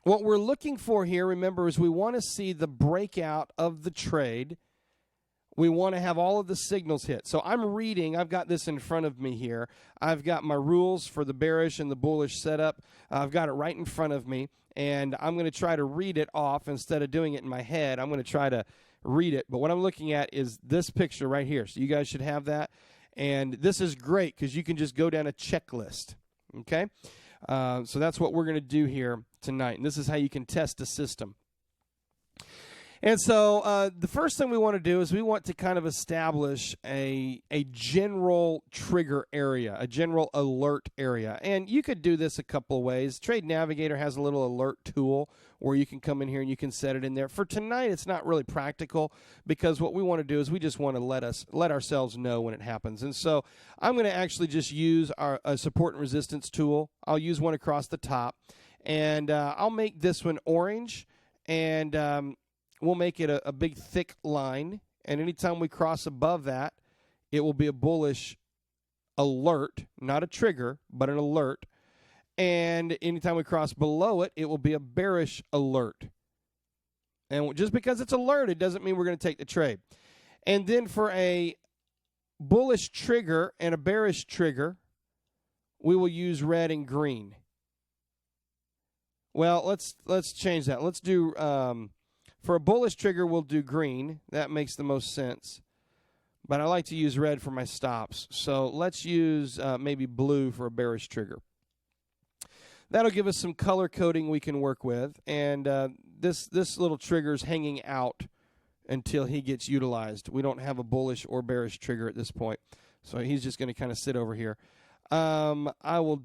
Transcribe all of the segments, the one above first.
what we're looking for here, remember, is we want to see the breakout of the trade. We want to have all of the signals hit. So I'm reading. I've got this in front of me here. I've got my rules for the bearish and the bullish setup. I've got it right in front of me, and I'm going to try to read it off instead of doing it in my head. I'm going to try to read it. But what I'm looking at is this picture right here. So you guys should have that. And this is great because you can just go down a checklist. Okay? So that's what we're going to do here tonight. And this is how you can test a system. And so the first thing we want to do is we want to kind of establish a general trigger area, a general alert area. And you could do this a couple of ways. Trade Navigator has a little alert tool where you can come in here and you can set it in there. For tonight, it's not really practical because what we want to do is we just want to let ourselves know when it happens. And so I'm going to actually just use our support and resistance tool. I'll use one across the top. And I'll make this one orange. And we'll make it a big, thick line, and anytime we cross above that, it will be a bullish alert, not a trigger, but an alert. And anytime we cross below it, it will be a bearish alert. And just because it's alert, it doesn't mean we're going to take the trade. And then for a bullish trigger and a bearish trigger, we will use red and green. Well, let's change that. Let's do... For a bullish trigger, we'll do green. That makes the most sense. But I like to use red for my stops. So let's use maybe blue for a bearish trigger. That'll give us some color coding we can work with. And this little trigger is hanging out until he gets utilized. We don't have a bullish or bearish trigger at this point. So he's just going to kind of sit over here. I will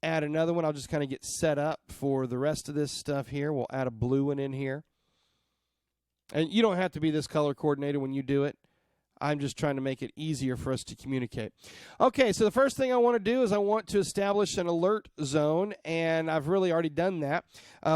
add another one. I'll just kind of get set up for the rest of this stuff here. We'll add a blue one in here. And you don't have to be this color coordinated when you do it. I'm just trying to make it easier for us to communicate. Okay, so the first thing I want to do is I want to establish an alert zone, and I've really already done that.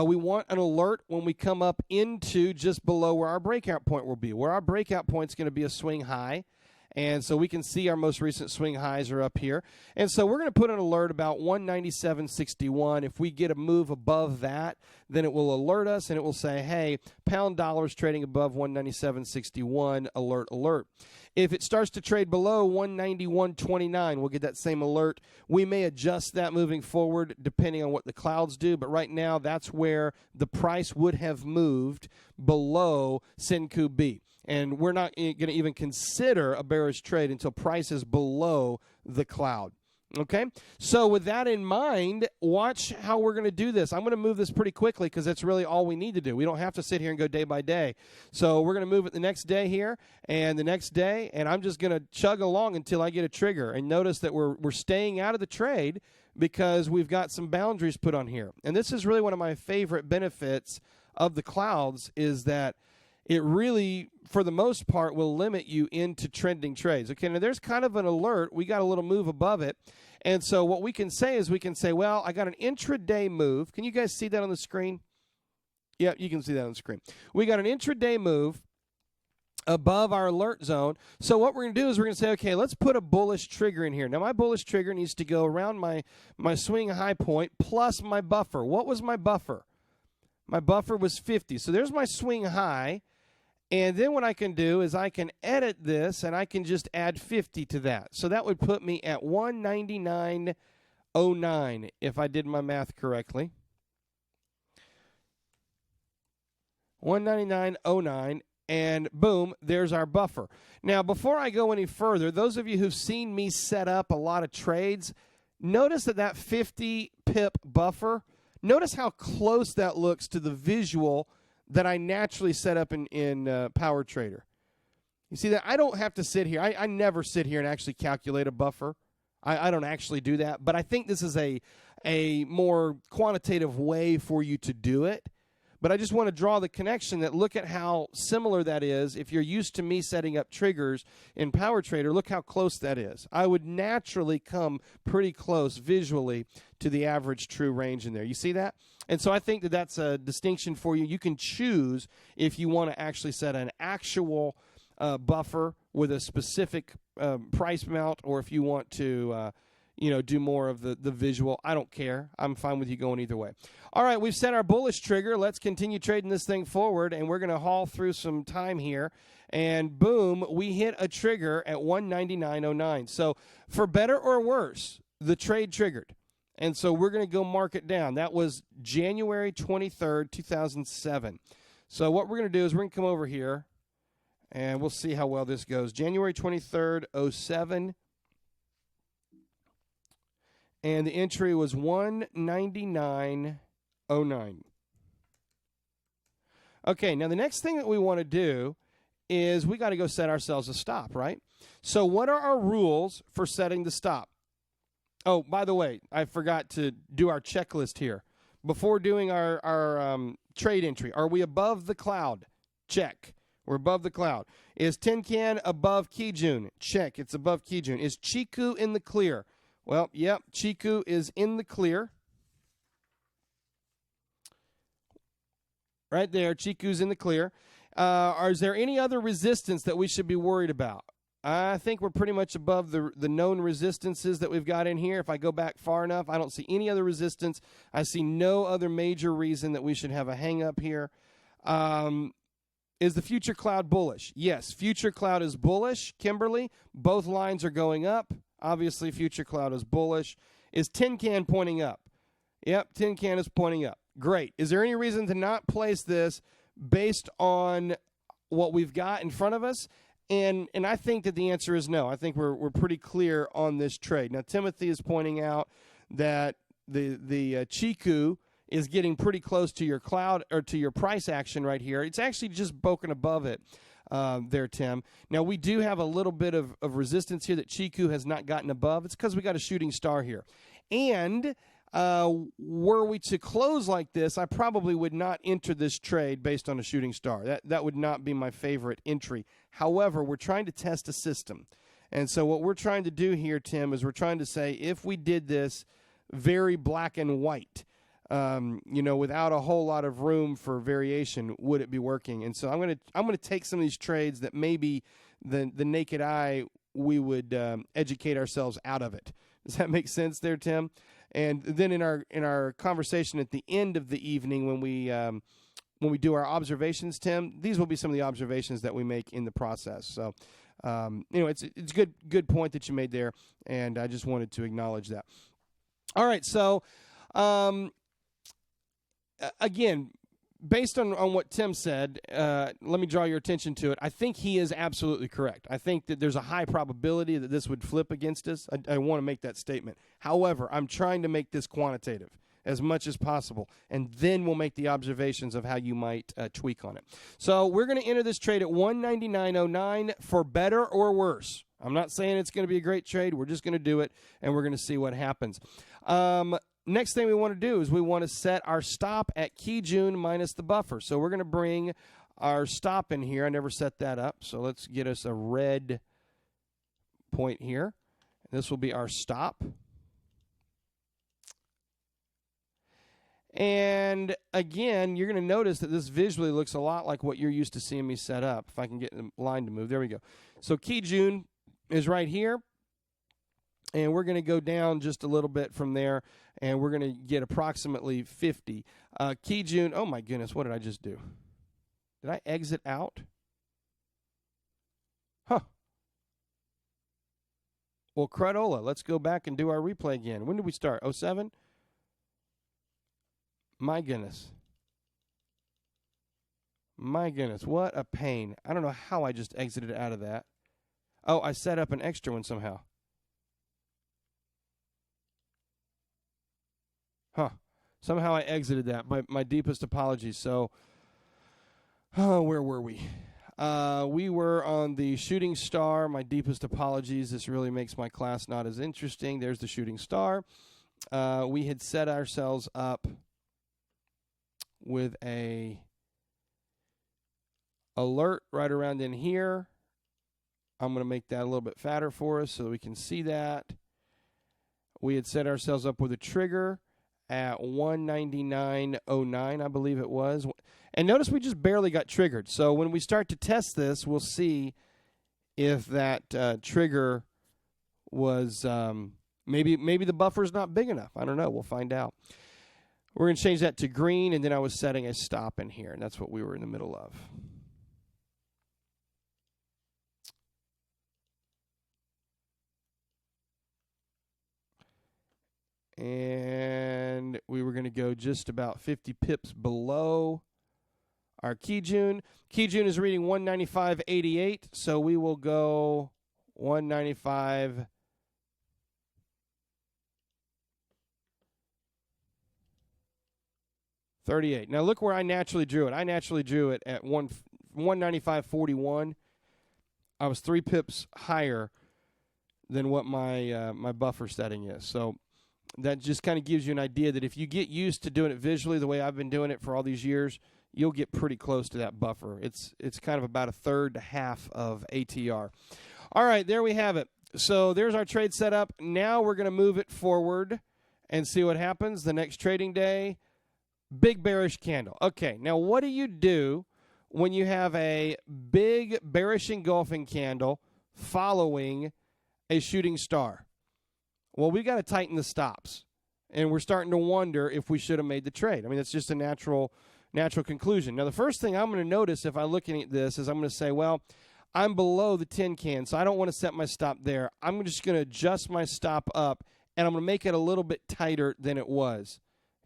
We want an alert when we come up into just below where our breakout point will be. Where our breakout point is going to be a swing high. And so we can see our most recent swing highs are up here. And so we're going to put an alert about 197.61. If we get a move above that, then it will alert us and it will say, hey, pound dollar's trading above 197.61, alert, alert. If it starts to trade below 191.29, we'll get that same alert. We may adjust that moving forward depending on what the clouds do, but right now that's where the price would have moved below Senkou B. And we're not going to even consider a bearish trade until price is below the cloud. Okay? So with that in mind, watch how we're going to do this. I'm going to move this pretty quickly because that's really all we need to do. We don't have to sit here and go day by day. So we're going to move it the next day here and the next day, and I'm just going to chug along until I get a trigger. And notice that we're staying out of the trade because we've got some boundaries put on here. And this is really one of my favorite benefits of the clouds is that it really, for the most part, will limit you into trending trades. Okay, now there's kind of an alert. We got a little move above it. And so what we can say is we can say, well, I got an intraday move. Can you guys see that on the screen? Yeah, you can see that on the screen. We got an intraday move above our alert zone. So what we're going to do is we're going to say, okay, let's put a bullish trigger in here. Now, my bullish trigger needs to go around my swing high point plus my buffer. What was my buffer? My buffer was 50. So there's my swing high. And then what I can do is I can edit this, and I can just add 50 to that. So that would put me at 199.09 if I did my math correctly. 199.09, and boom, there's our buffer. Now, before I go any further, those of you who've seen me set up a lot of trades, notice that 50 pip buffer, notice how close that looks to the visual that I naturally set up in Power Trader. You see that? I don't have to sit here. I never sit here and actually calculate a buffer. I don't actually do that. But I think this is a more quantitative way for you to do it. But I just want to draw the connection that look at how similar that is. If you're used to me setting up triggers in Power Trader, look how close that is. I would naturally come pretty close visually to the average true range in there. You see that? And so I think that that's a distinction for you. You can choose if you want to actually set an actual buffer with a specific price amount, or if you want to do more of the visual. I don't care. I'm fine with you going either way. All right, we've set our bullish trigger. Let's continue trading this thing forward, and we're going to haul through some time here. And boom, we hit a trigger at 199.09. So for better or worse, the trade triggered. And so we're going to go mark it down. That was January 23rd, 2007. So what we're going to do is we're going to come over here, and we'll see how well this goes. January 23rd, 07. And the entry was 199.09. Okay, now the next thing that we want to do is we got to go set ourselves a stop, right? So what are our rules for setting the stop? Oh, by the way, I forgot to do our checklist here. Before doing our trade entry, are we above the cloud? Check. We're above the cloud. Is Tenkan above Kijun? Check. It's above Kijun. Is Chiku in the clear? Well, yep, Chiku is in the clear. Right there, Chiku's in the clear. Is there any other resistance that we should be worried about? I think we're pretty much above the known resistances that we've got in here. If I go back far enough, I don't see any other resistance. I see no other major reason that we should have a hang-up here. Is the future cloud bullish? Yes, future cloud is bullish, Kimberly. Both lines are going up. Obviously, future cloud is bullish. Is Tenkan pointing up? Yep, Tenkan is pointing up. Great. Is there any reason to not place this based on what we've got in front of us? And I think that the answer is no. I think we're pretty clear on this trade. Now, Timothy is pointing out that the Chiku is getting pretty close to your cloud or to your price action right here. It's actually just broken above it. There, Tim. Now, we do have a little bit of resistance here that Chiku has not gotten above. It's because we got a shooting star here. And were we to close like this, I probably would not enter this trade based on a shooting star. That would not be my favorite entry. However, we're trying to test a system. And so what we're trying to do here, Tim, is we're trying to say if we did this very black and white, without a whole lot of room for variation, would it be working? And so I'm gonna take some of these trades that maybe the naked eye we would educate ourselves out of it. Does that make sense there, Tim? And then in our conversation at the end of the evening when we do our observations, Tim, these will be some of the observations that we make in the process. So it's a good point that you made there, and I just wanted to acknowledge that. All right, so. Again, based on what Tim said, let me draw your attention to it. I think he is absolutely correct. I think that there's a high probability that this would flip against us. I want to make that statement. However, I'm trying to make this quantitative as much as possible, and then we'll make the observations of how you might tweak on it. So we're going to enter this trade at 199.09 for better or worse. I'm not saying it's going to be a great trade. We're just going to do it, and we're going to see what happens. Next thing we want to do is we want to set our stop at Kijun minus the buffer. So we're going to bring our stop in here. I never set that up. So let's get us a red point here. This will be our stop. And again, you're going to notice that this visually looks a lot like what you're used to seeing me set up. If I can get the line to move. There we go. So Kijun is right here. And we're going to go down just a little bit from there, and we're going to get approximately 50. Kijun, oh my goodness, what did I just do? Did I exit out? Huh. Well, cradola, let's go back and do our replay again. When did we start? 07? My goodness. My goodness, what a pain. I don't know how I just exited out of that. Oh, I set up an extra one somehow. Huh. Somehow I exited that. My deepest apologies. So, where were we? We were on the shooting star. My deepest apologies. This really makes my class not as interesting. There's the shooting star. We had set ourselves up with a alert right around in here. I'm going to make that a little bit fatter for us so that we can see that. We had set ourselves up with a trigger at 199.09, I believe it was. And notice we just barely got triggered. So when we start to test this, we'll see if that trigger was Maybe the buffer's not big enough. I don't know. We'll find out. We're going to change that to green, and then I was setting a stop in here, and that's what we were in the middle of. And we were going to go just about 50 pips below our Kijun. Kijun is reading 195.88, so we will go 195. $38. Now look where I naturally drew it. I naturally drew it at 195.41. I was 3 pips higher than what my my buffer setting is. So that just kind of gives you an idea that if you get used to doing it visually the way I've been doing it for all these years, you'll get pretty close to that buffer. It's kind of about a third to half of ATR. All right, there we have it. So there's our trade setup. Now we're going to move it forward and see what happens the next trading day. Big bearish candle. Okay, now what do you do when you have a big bearish engulfing candle following a shooting star? Well, we've got to tighten the stops, and we're starting to wonder if we should have made the trade. I mean, that's just a natural conclusion. Now, the first thing I'm going to notice if I'm looking at this is I'm going to say, well, I'm below the tin can, so I don't want to set my stop there. I'm just going to adjust my stop up, and I'm going to make it a little bit tighter than it was.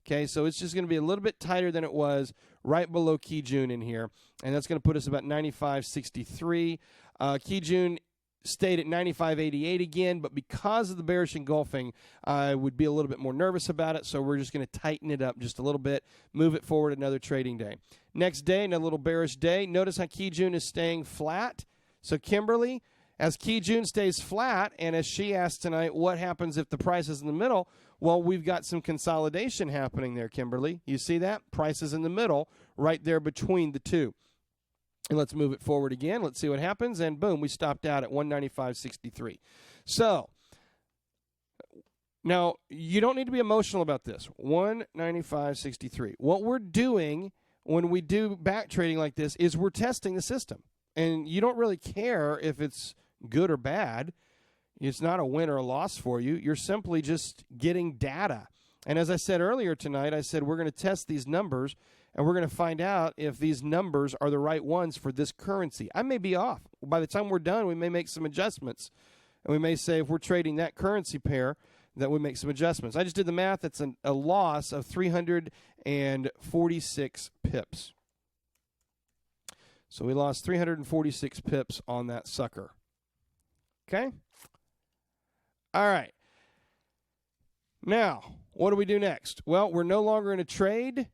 Okay, so it's just going to be a little bit tighter than it was right below Kijun in here, and that's going to put us about 95.63. Kijun stayed at 95.88 again, but because of the bearish engulfing, I would be a little bit more nervous about it, so we're just going to tighten it up just a little bit, move it forward another trading day. Next day, another little bearish day. Notice how Kijun is staying flat. So Kimberly, as Kijun stays flat, and as she asked tonight, what happens if the price is in the middle? Well, we've got some consolidation happening there, Kimberly. You see that? Price is in the middle, right there between the two. And let's move it forward again. Let's see what happens. And boom, we stopped out at 195.63. So now you don't need to be emotional about this. 195.63. What we're doing when we do back trading like this is we're testing the system. And you don't really care if it's good or bad. It's not a win or a loss for you. You're simply just getting data. And as I said earlier tonight, I said we're going to test these numbers, and we're going to find out if these numbers are the right ones for this currency. I may be off. By the time we're done, we may make some adjustments. And we may say if we're trading that currency pair, that we make some adjustments. I just did the math. That's a loss of 346 pips. So we lost 346 pips on that sucker. Okay? All right. Now, what do we do next? Well, we're no longer in a trade.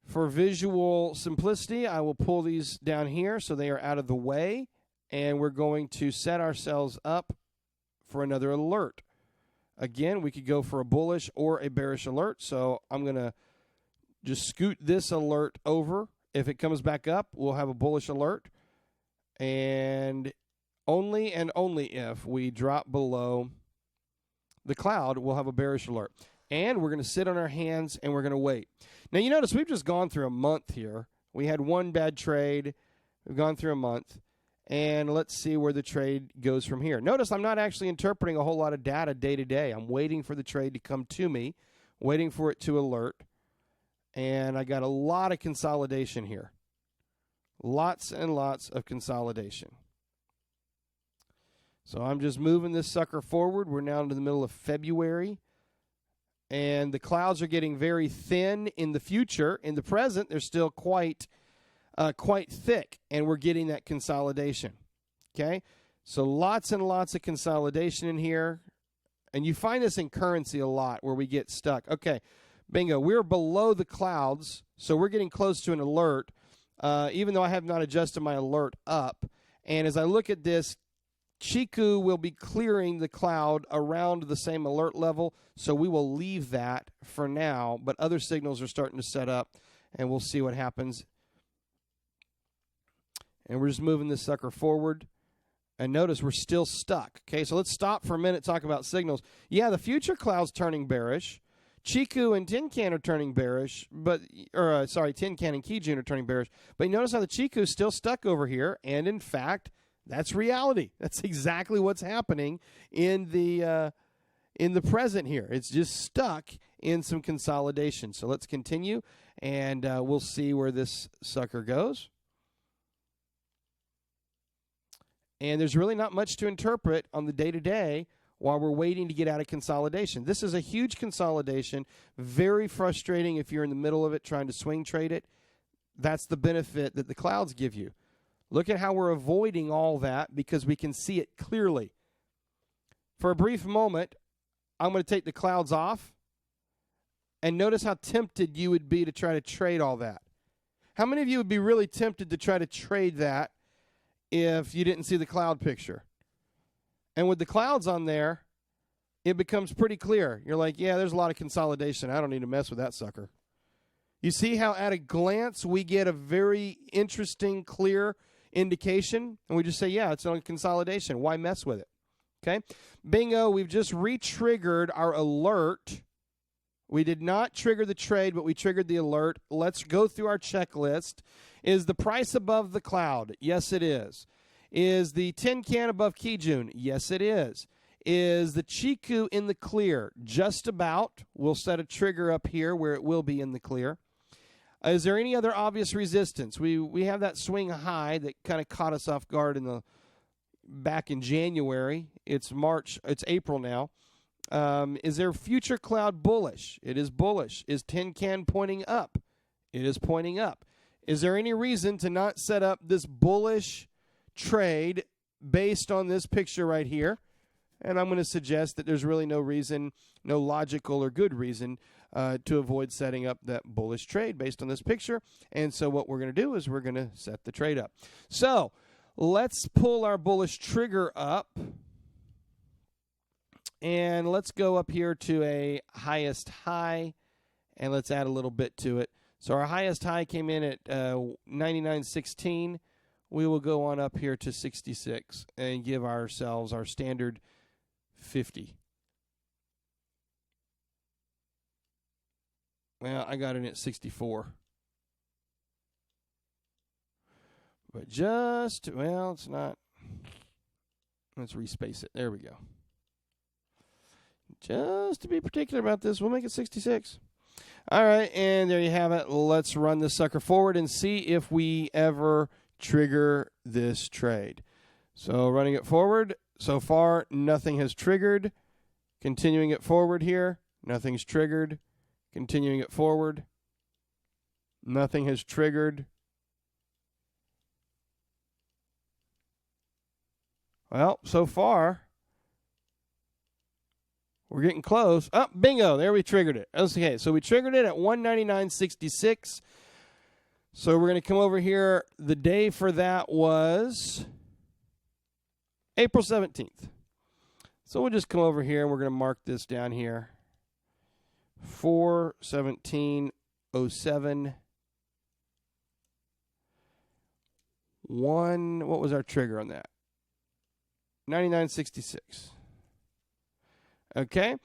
For visual simplicity, I will pull these down here so they are out of the way, and we're going to set ourselves up for another alert. Again, we could go for a bullish or a bearish alert, so I'm going to just scoot this alert over. If it comes back up, we'll have a bullish alert, and only if we drop below the cloud, we'll have a bearish alert. And we're going to sit on our hands, and we're going to wait. Now, you notice we've just gone through a month here. We had one bad trade. We've gone through a month. And let's see where the trade goes from here. Notice I'm not actually interpreting a whole lot of data day to day. I'm waiting for the trade to come to me, waiting for it to alert. And I got a lot of consolidation here. Lots and lots of consolidation. So I'm just moving this sucker forward. We're now into the middle of February. And the clouds are getting very thin in the future. In the present, they're still quite thick, and we're getting that consolidation. Okay? So lots and lots of consolidation in here. And you find this in currency a lot where we get stuck. Okay, bingo. We're below the clouds, so we're getting close to an alert, even though I have not adjusted my alert up. And as I look at this, Chiku will be clearing the cloud around the same alert level, so we will leave that for now, but other signals are starting to set up, and we'll see what happens. And we're just moving this sucker forward, and notice we're still stuck. Okay, so let's stop for a minute, talk about signals. Yeah, the future cloud's turning bearish. Chiku and Tin Can are turning bearish, Tin Can and Kijun are turning bearish, but you notice how the Chiku's still stuck over here, and in fact, that's reality. That's exactly what's happening in the in the present here. It's just stuck in some consolidation. So let's continue, and we'll see where this sucker goes. And there's really not much to interpret on the day-to-day while we're waiting to get out of consolidation. This is a huge consolidation, very frustrating if you're in the middle of it trying to swing trade it. That's the benefit that the clouds give you. Look at how we're avoiding all that because we can see it clearly. For a brief moment, I'm going to take the clouds off, and notice how tempted you would be to try to trade all that. How many of you would be really tempted to try to trade that if you didn't see the cloud picture? And with the clouds on there, it becomes pretty clear. You're like, yeah, there's a lot of consolidation. I don't need to mess with that sucker. You see how at a glance we get a very interesting, clear indication? And we just say, yeah, it's on consolidation. Why mess with it? Okay? Bingo, we've just re-triggered our alert. We did not trigger the trade, but we triggered the alert. Let's go through our checklist. Is the price above the cloud? Yes, it is. Is the tin can above Kijun? Yes, it is. Is the Chiku in the clear? Just about. We'll set a trigger up here where it will be in the clear. Is there any other obvious resistance? We have that swing high that kind of caught us off guard back in January. It's March. It's April now. Is there future cloud bullish? It is bullish. Is tin can pointing up? It is pointing up. Is there any reason to not set up this bullish trade based on this picture right here? And I'm going to suggest that there's really no reason, no logical or good reason to avoid setting up that bullish trade based on this picture. And so what we're going to do is we're going to set the trade up. So let's pull our bullish trigger up. And let's go up here to a highest high, and let's add a little bit to it. So our highest high came in at 99.16. We will go on up here to 66 and give ourselves our standard 50. Well, I got it at 64. But it's not. Let's respace it. There we go. Just to be particular about this, we'll make it 66. All right, and there you have it. Let's run this sucker forward and see if we ever trigger this trade. So running it forward, so far nothing has triggered. Continuing it forward here, nothing's triggered. Continuing it forward, nothing has triggered. Well, so far, we're getting close. Oh, bingo, there we triggered it. Okay, so we triggered it at 199.66. So we're going to come over here. The day for that was April 17th. So we'll just come over here, and we're going to mark this down here. 4/17/07. What was our trigger on that? 99.66. Okay,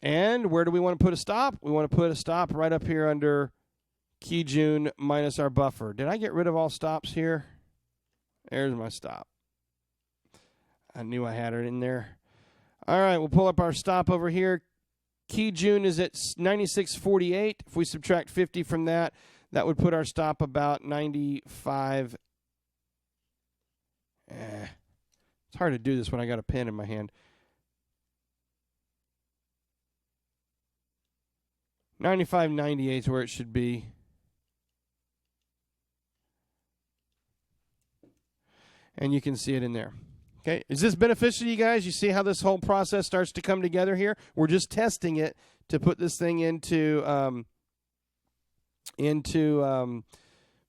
and where do we want to put a stop? We want to put a stop right up here under Kijun minus our buffer. Did I get rid of all stops here? There's my stop. I knew I had it in there. All right, we'll pull up our stop over here. Kijun is at 96.48. If we subtract 50 from that, that would put our stop about 95. It's hard to do this when I got a pen in my hand. 95.98 is where it should be. And you can see it in there. Okay, is this beneficial to you guys? You see how this whole process starts to come together here? We're just testing it to put this thing into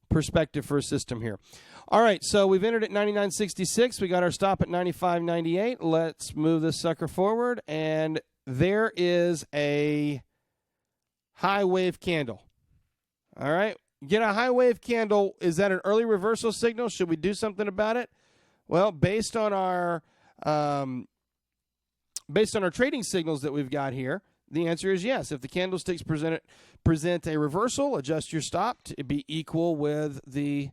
perspective for a system here. All right, so we've entered at 99.66. We got our stop at 95.98. Let's move this sucker forward, and there is a high wave candle. All right, get a high wave candle. Is that an early reversal signal? Should we do something about it? Well, based on our trading signals that we've got here, the answer is yes. If the candlesticks present a reversal, adjust your stop to be equal with the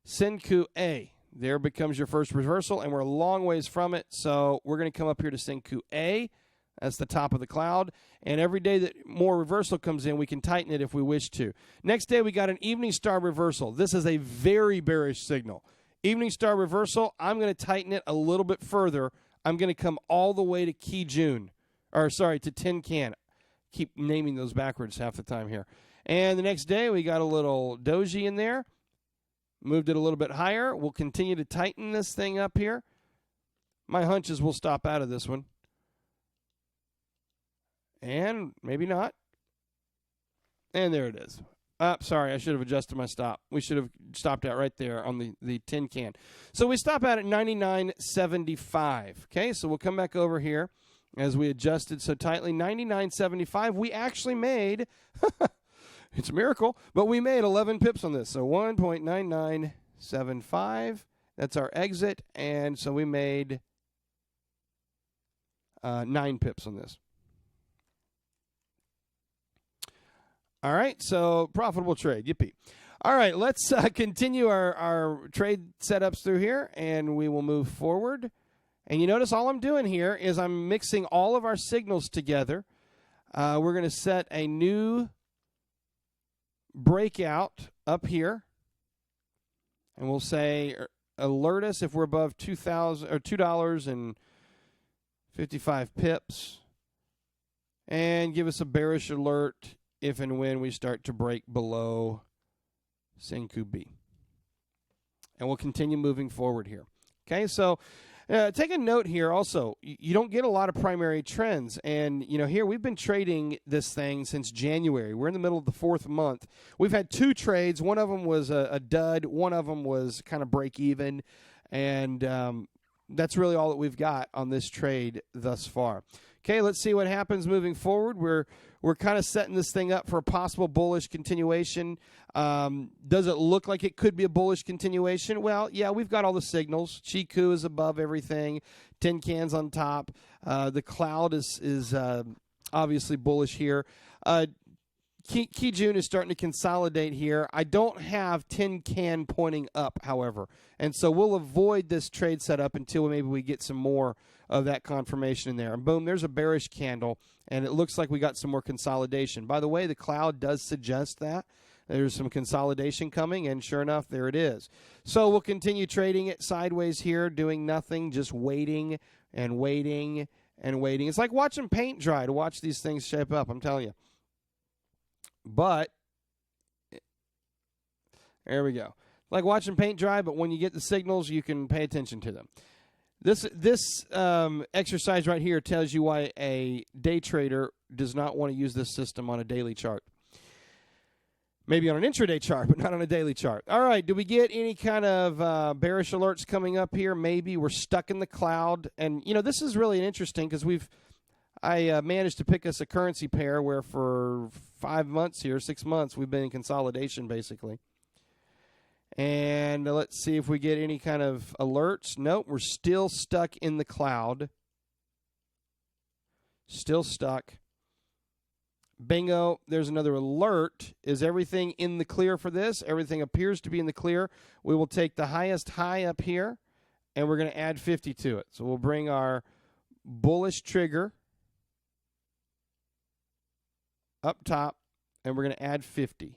Senku A. There becomes your first reversal, and we're a long ways from it. So we're going to come up here to Senku A. That's the top of the cloud. And every day that more reversal comes in, we can tighten it if we wish to. Next day, we got an evening star reversal. This is a very bearish signal. Evening star reversal, I'm going to tighten it a little bit further. I'm going to come all the way to to tin can. Keep naming those backwards half the time here. And the next day, we got a little doji in there. Moved it a little bit higher. We'll continue to tighten this thing up here. My hunch is we'll stop out of this one. And maybe not. And there it is. Sorry, I should have adjusted my stop. We should have stopped out right there on the tin can. So we stop out at 99.75. Okay, so we'll come back over here as we adjusted so tightly. 99.75. We actually made, it's a miracle, but we made 11 pips on this. So 1.9975. That's our exit. And so we made 9 pips on this. All right, so profitable trade. Yippee. All right, let's continue our trade setups through here, and we will move forward. And you notice all I'm doing here is I'm mixing all of our signals together. We're going to set a new breakout up here, and we'll say alert us if we're above $2.55 pips, and give us a bearish alert if and when we start to break below Senkou B. And we'll continue moving forward here. Okay, so take a note here also. You don't get a lot of primary trends. And, here we've been trading this thing since January. We're in the middle of the 4th month. We've had 2 trades. One of them was a dud. One of them was kind of break even. And that's really all that we've got on this trade thus far. Okay, let's see what happens moving forward. We're kind of setting this thing up for a possible bullish continuation. Does it look like it could be a bullish continuation? Well, yeah, we've got all the signals. Chiku is above everything. Tin Can's on top. The cloud is obviously bullish here. Kijun is starting to consolidate here. I don't have Tin Can pointing up, however. And so we'll avoid this trade setup until maybe we get some more of that confirmation in there. And boom, there's a bearish candle, and it looks like we got some more consolidation. By the way, the cloud does suggest that there's some consolidation coming, and sure enough, there it is. So we'll continue trading it sideways here, doing nothing, just waiting and waiting and waiting. It's like watching paint dry to watch these things shape up, I'm telling you. But there we go. Like watching paint dry, but when you get the signals, you can pay attention to them. This exercise right here tells you why a day trader does not want to use this system on a daily chart. Maybe on an intraday chart, but not on a daily chart. All right, do we get any kind of bearish alerts coming up here? Maybe we're stuck in the cloud. And, this is really interesting because I managed to pick us a currency pair where for 6 months, we've been in consolidation basically. And let's see if we get any kind of alerts. Nope, we're still stuck in the cloud. Still stuck. Bingo, there's another alert. Is everything in the clear for this? Everything appears to be in the clear. We will take the highest high up here, and we're going to add 50 to it. So we'll bring our bullish trigger up top, and we're going to add 50.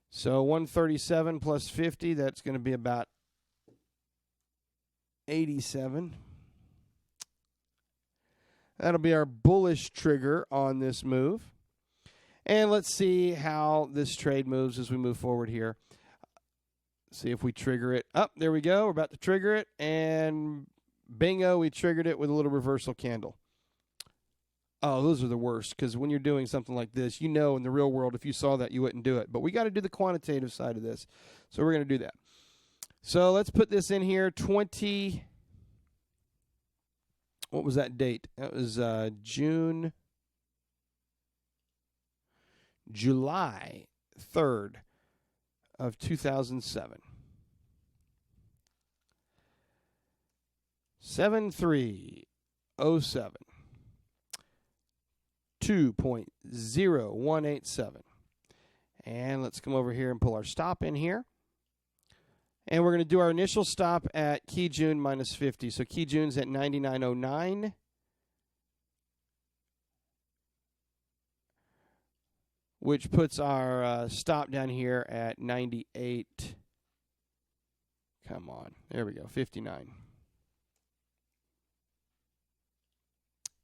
So 137 plus 50, that's going to be about 87. That'll be our bullish trigger on this move. And let's see how this trade moves as we move forward here. See if we trigger it. There we go. We're about to trigger it. And bingo, we triggered it with a little reversal candle. Oh, those are the worst, because when you're doing something like this, in the real world, if you saw that, you wouldn't do it. But we got to do the quantitative side of this. So we're going to do that. So let's put this in here, 20. What was that date? That was July 3rd of 2007. 7307. 2.0187. And let's come over here and pull our stop in here. And we're going to do our initial stop at Kijun minus 50. So Kijun's at 99.09. which puts our stop down here at 98. Come on. There we go, 59.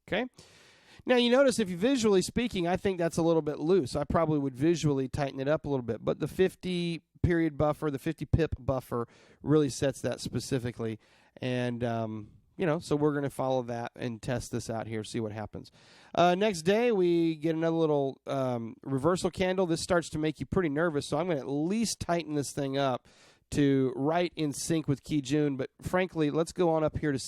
Okay. Now, you notice if you visually speaking, I think that's a little bit loose. I probably would visually tighten it up a little bit. But the 50 period buffer, the 50 pip buffer really sets that specifically. And, so we're going to follow that and test this out here, see what happens. Next day, we get another little reversal candle. This starts to make you pretty nervous, so I'm going to at least tighten this thing up to right in sync with Kijun. But frankly, let's go on up here to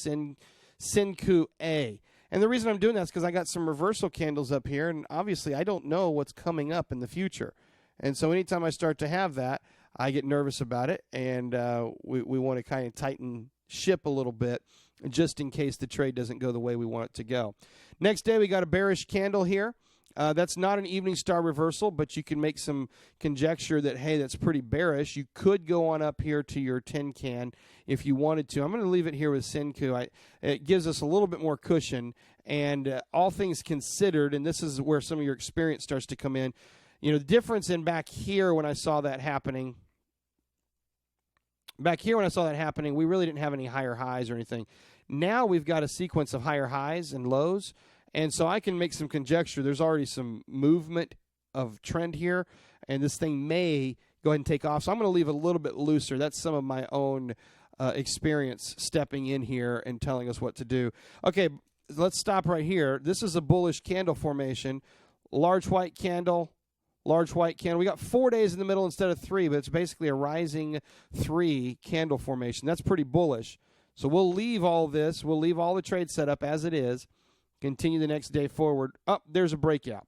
Senku A. And the reason I'm doing that is because I got some reversal candles up here, and obviously I don't know what's coming up in the future. And so anytime I start to have that, I get nervous about it, and we want to kind of tighten ship a little bit just in case the trade doesn't go the way we want it to go. Next day, we got a bearish candle here. That's not an evening star reversal, but you can make some conjecture that, hey, that's pretty bearish. You could go on up here to your 10 can if you wanted to. I'm going to leave it here with Senku. It gives us a little bit more cushion, and all things considered, and this is where some of your experience starts to come in. The difference in back here when I saw that happening, we really didn't have any higher highs or anything. Now we've got a sequence of higher highs and lows. And so I can make some conjecture. There's already some movement of trend here, and this thing may go ahead and take off. So I'm going to leave it a little bit looser. That's some of my own experience stepping in here and telling us what to do. Okay, let's stop right here. This is a bullish candle formation. Large white candle, large white candle. We got 4 days in the middle instead of 3, but it's basically a rising 3 candle formation. That's pretty bullish. So we'll leave all this. We'll leave all the trade set up as it is. Continue the next day forward. Oh, there's a breakout.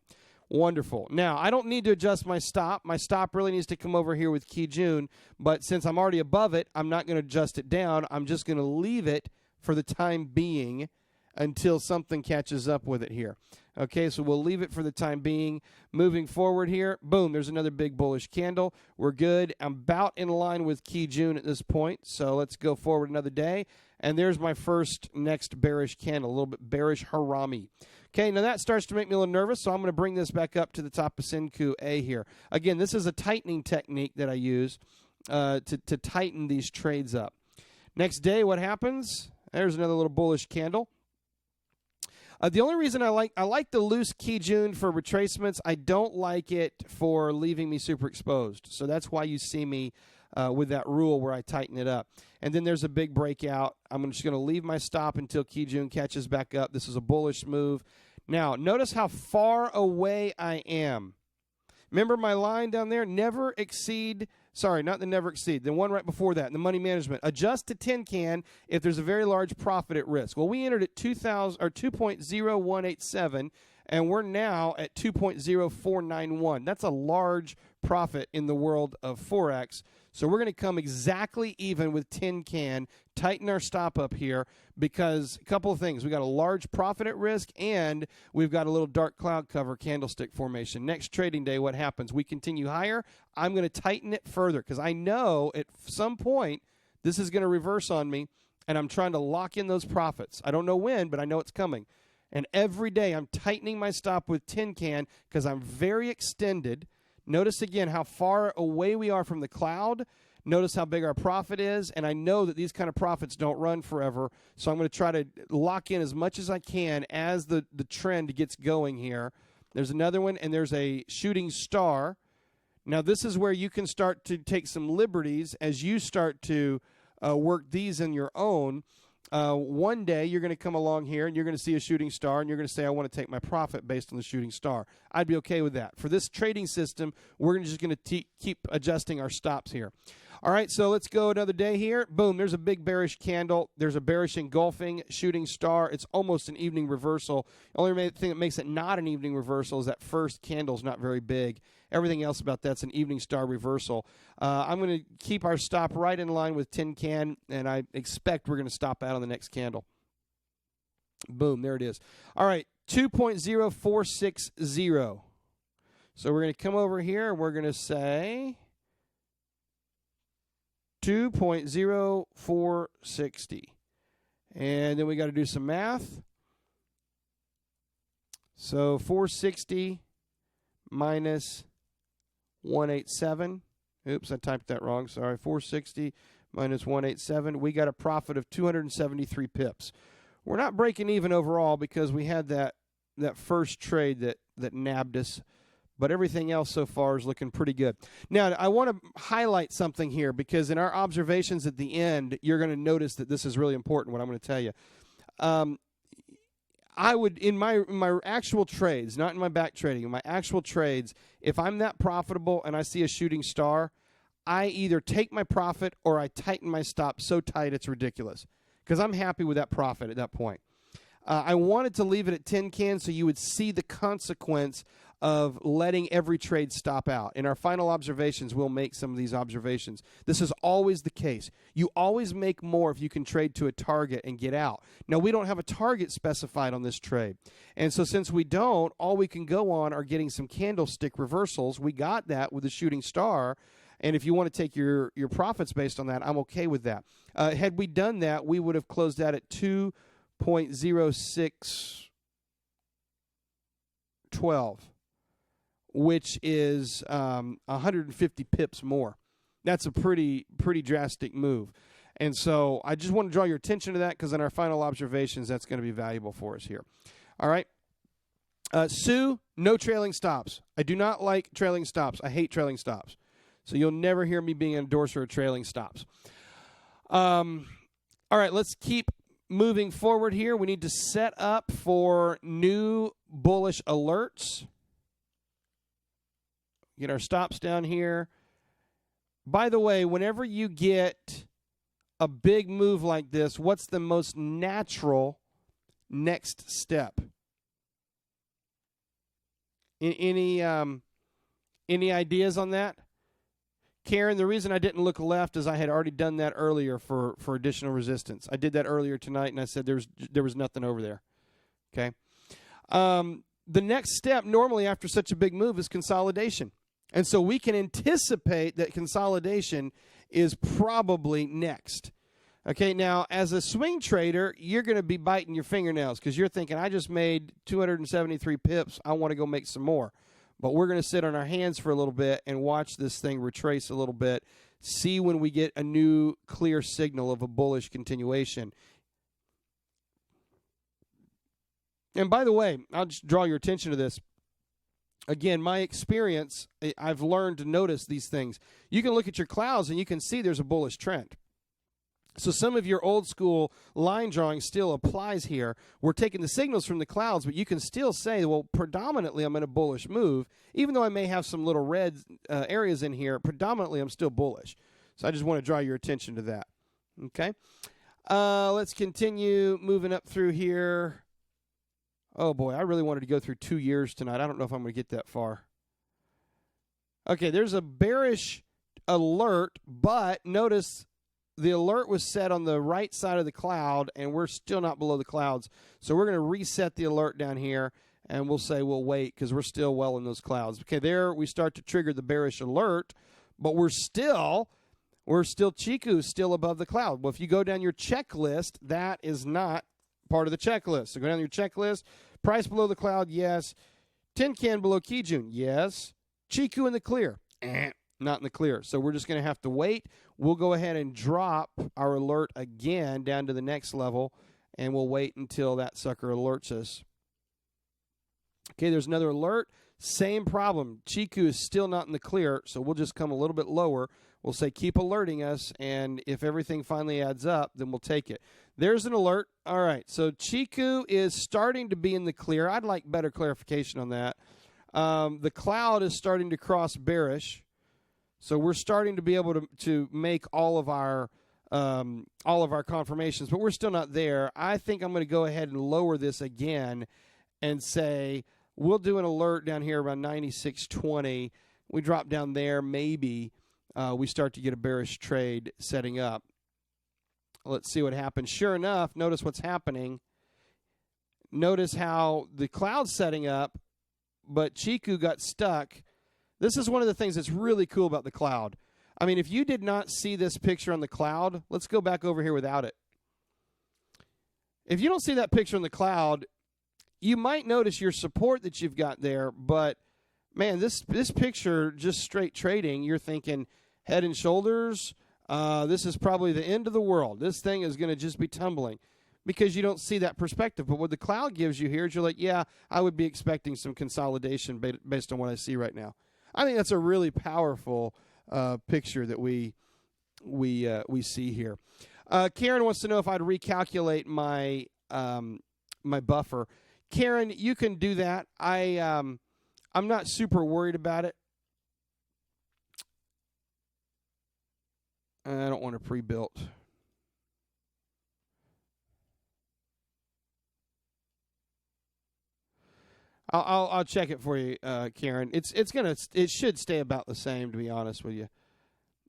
Wonderful. Now, I don't need to adjust my stop. My stop really needs to come over here with Kijun, but since I'm already above it, I'm not going to adjust it down. I'm just going to leave it for the time being until something catches up with it here. Okay, so we'll leave it for the time being. Moving forward here, boom, there's another big bullish candle. We're good. I'm about in line with Kijun at this point, so let's go forward another day. And there's my first next bearish candle, a little bit bearish harami. Okay, now that starts to make me a little nervous, so I'm going to bring this back up to the top of Senku A here. Again, this is a tightening technique that I use to tighten these trades up. Next day, what happens? There's another little bullish candle. The only reason I like the loose Kijun for retracements, I don't like it for leaving me super exposed. So that's why you see me with that rule where I tighten it up. And then there's a big breakout. I'm just going to leave my stop until Kijun catches back up. This is a bullish move. Now, notice how far away I am. Remember my line down there? Never exceed, sorry, not the never exceed, the one right before that, the money management. Adjust to 10 can if there's a very large profit at risk. Well, we entered at 2.0187, and we're now at 2.0491. That's a large profit in the world of Forex. So we're going to come exactly even with 10 can, tighten our stop up here because a couple of things. We got a large profit at risk and we've got a little dark cloud cover candlestick formation. Next trading day, what happens? We continue higher. I'm going to tighten it further because I know at some point this is going to reverse on me and I'm trying to lock in those profits. I don't know when, but I know it's coming. And every day I'm tightening my stop with 10 can because I'm very extended. Notice again how far away we are from the cloud. Notice how big our profit is. And I know that these kind of profits don't run forever. So I'm going to try to lock in as much as I can as the trend gets going here. There's another one, and there's a shooting star. Now, this is where you can start to take some liberties as you start to work these in your own. One day you're going to come along here and you're going to see a shooting star and you're going to say, I want to take my profit based on the shooting star. I'd be okay with that. For this trading system, we're just going to keep adjusting our stops here. All right, so let's go another day here. Boom, there's a big bearish candle. There's a bearish engulfing shooting star. It's almost an evening reversal. The only thing that makes it not an evening reversal is that first candle's not very big. Everything else about that's an evening star reversal. I'm going to keep our stop right in line with 10 can, and I expect we're going to stop out on the next candle. Boom, there it is. All right, 2.0460. So we're going to come over here, and we're going to say 2.0460. And then we got to do some math. So 460 minus 187. Oops, I typed that wrong. Sorry. 460 minus 187. We got a profit of 273 pips. We're not breaking even overall because we had that first trade that nabbed us, but everything else so far is looking pretty good. Now, I want to highlight something here because in our observations at the end, you're going to notice that this is really important, what I'm going to tell you. I would, in my actual trades, not in my back trading, in my actual trades, if I'm that profitable and I see a shooting star, I either take my profit or I tighten my stop so tight it's ridiculous because I'm happy with that profit at that point. I wanted to leave it at 10 cans so you would see the consequence of letting every trade stop out. In our final observations, we'll make some of these observations. This is always the case. You always make more if you can trade to a target and get out. Now, we don't have a target specified on this trade. And so since we don't, all we can go on are getting some candlestick reversals. We got that with the shooting star. And if you want to take your profits based on that, I'm okay with that. Had we done that, we would have closed that at 2.0612, which is 150 pips more. That's a pretty drastic move. And so I just want to draw your attention to that because in our final observations, that's going to be valuable for us here. All right. Sue, no trailing stops. I do not like trailing stops. I hate trailing stops. So you'll never hear me being an endorser of trailing stops. All right, let's keep moving forward here. We need to set up for new bullish alerts. Get our stops down here. By the way, whenever you get a big move like this, what's the most natural next step? Any ideas on that? Karen, the reason I didn't look left is I had already done that earlier for additional resistance. I did that earlier tonight, and I said there was nothing over there. Okay. The next step normally after such a big move is consolidation. And so we can anticipate that consolidation is probably next. Okay, now as a swing trader, you're going to be biting your fingernails because you're thinking, I just made 273 pips. I want to go make some more. But we're going to sit on our hands for a little bit and watch this thing retrace a little bit, see when we get a new clear signal of a bullish continuation. And by the way, I'll just draw your attention to this. Again, my experience, I've learned to notice these things. You can look at your clouds and you can see there's a bullish trend. So some of your old school line drawing still applies here. We're taking the signals from the clouds, but you can still say, well, predominantly I'm in a bullish move. Even though I may have some little red areas in here, predominantly I'm still bullish. So I just want to draw your attention to that. Okay. Let's continue moving up through here. Oh, boy, I really wanted to go through 2 years tonight. I don't know if I'm going to get that far. Okay, there's a bearish alert, but notice the alert was set on the right side of the cloud, and we're still not below the clouds. So we're going to reset the alert down here, and we'll say we'll wait because we're still well in those clouds. Okay, there we start to trigger the bearish alert, but we're still Chiku, still above the cloud. Well, if you go down your checklist, that is not part of the checklist. So go down your checklist. Price below the cloud, yes. Tin can below Kijun, yes. Chiku in the clear, not in the clear. So we're just going to have to wait. We'll go ahead and drop our alert again down to the next level, and we'll wait until that sucker alerts us. Okay, there's another alert. Same problem. Chiku is still not in the clear, so we'll just come a little bit lower. We'll say keep alerting us, and if everything finally adds up, then we'll take it. There's an alert. All right, so Chiku is starting to be in the clear. I'd like better clarification on that. The cloud is starting to cross bearish, so we're starting to be able to make all of our confirmations, but we're still not there. I think I'm going to go ahead and lower this again and say we'll do an alert down here around 96.20. We drop down there, maybe we start to get a bearish trade setting up. Let's see what happens. Sure enough, notice what's happening. Notice how the cloud's setting up, but Chiku got stuck. This is one of the things that's really cool about the cloud. I mean, if you did not see this picture on the cloud, let's go back over here without it. If you don't see that picture on the cloud, you might notice your support that you've got there, but man, this picture, just straight trading, you're thinking head and shoulders, this is probably the end of the world. This thing is going to just be tumbling because you don't see that perspective. But what the cloud gives you here is you're like, yeah, I would be expecting some consolidation based on what I see right now. I think that's a really powerful picture that we see here. Karen wants to know if I'd recalculate my my buffer. Karen, you can do that. I'm not super worried about it. I don't want a pre-built. I'll check it for you, Karen. It should stay about the same, to be honest with you.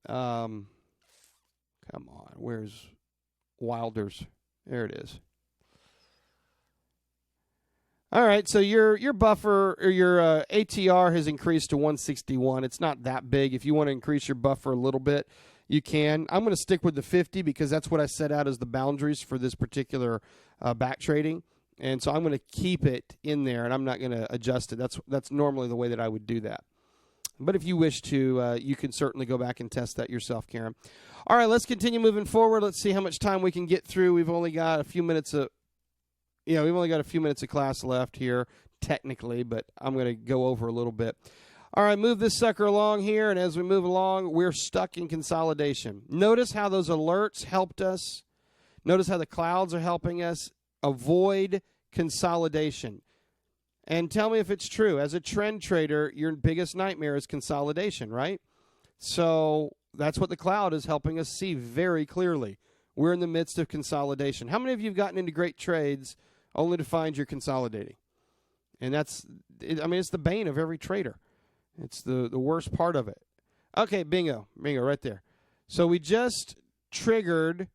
Come on, where's Wilders? There it is. All right, so your buffer or your ATR has increased to 161. It's not that big. If you want to increase your buffer a little bit, you can. I'm going to stick with the 50 because that's what I set out as the boundaries for this particular back trading. And so I'm going to keep it in there, and I'm not going to adjust it. That's normally the way that I would do that. But if you wish to, you can certainly go back and test that yourself, Karen. All right, let's continue moving forward. Let's see how much time we can get through. We've only got a few minutes of class left here, technically, but I'm going to go over a little bit. All right, move this sucker along here, and as we move along, we're stuck in consolidation. Notice how those alerts helped us. Notice how the clouds are helping us avoid consolidation. And tell me if it's true. As a trend trader, your biggest nightmare is consolidation, right? So that's what the cloud is helping us see very clearly. We're in the midst of consolidation. How many of you have gotten into great trades only to find you're consolidating? And it's the bane of every trader. It's the worst part of it. Okay, bingo, right there. So we just triggered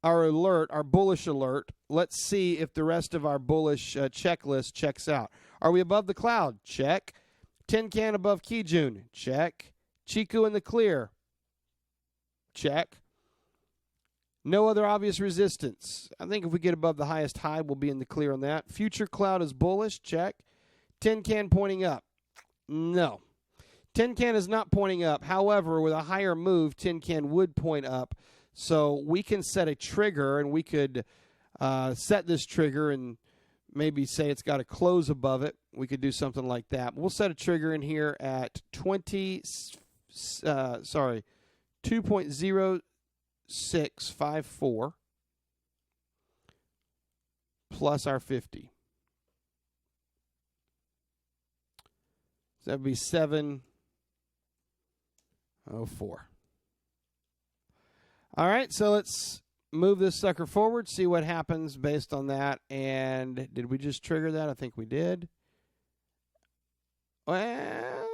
our alert, our bullish alert. Let's see if the rest of our bullish checklist checks out. Are we above the cloud? Check. Tin can above Kijun? Check. Chiku in the clear? Check. No other obvious resistance. I think if we get above the highest high, we'll be in the clear on that. Future cloud is bullish? Check. Tin can pointing up? No. Tin can is not pointing up. However, with a higher move, tin can would point up. So we can set a trigger, and we could set this trigger and maybe say it's got a close above it. We could do something like that. We'll set a trigger in here at 2.0654 plus our 50. So that would be 704. All right, so let's move this sucker forward, see what happens based on that. And did we just trigger that? I think we did. Well,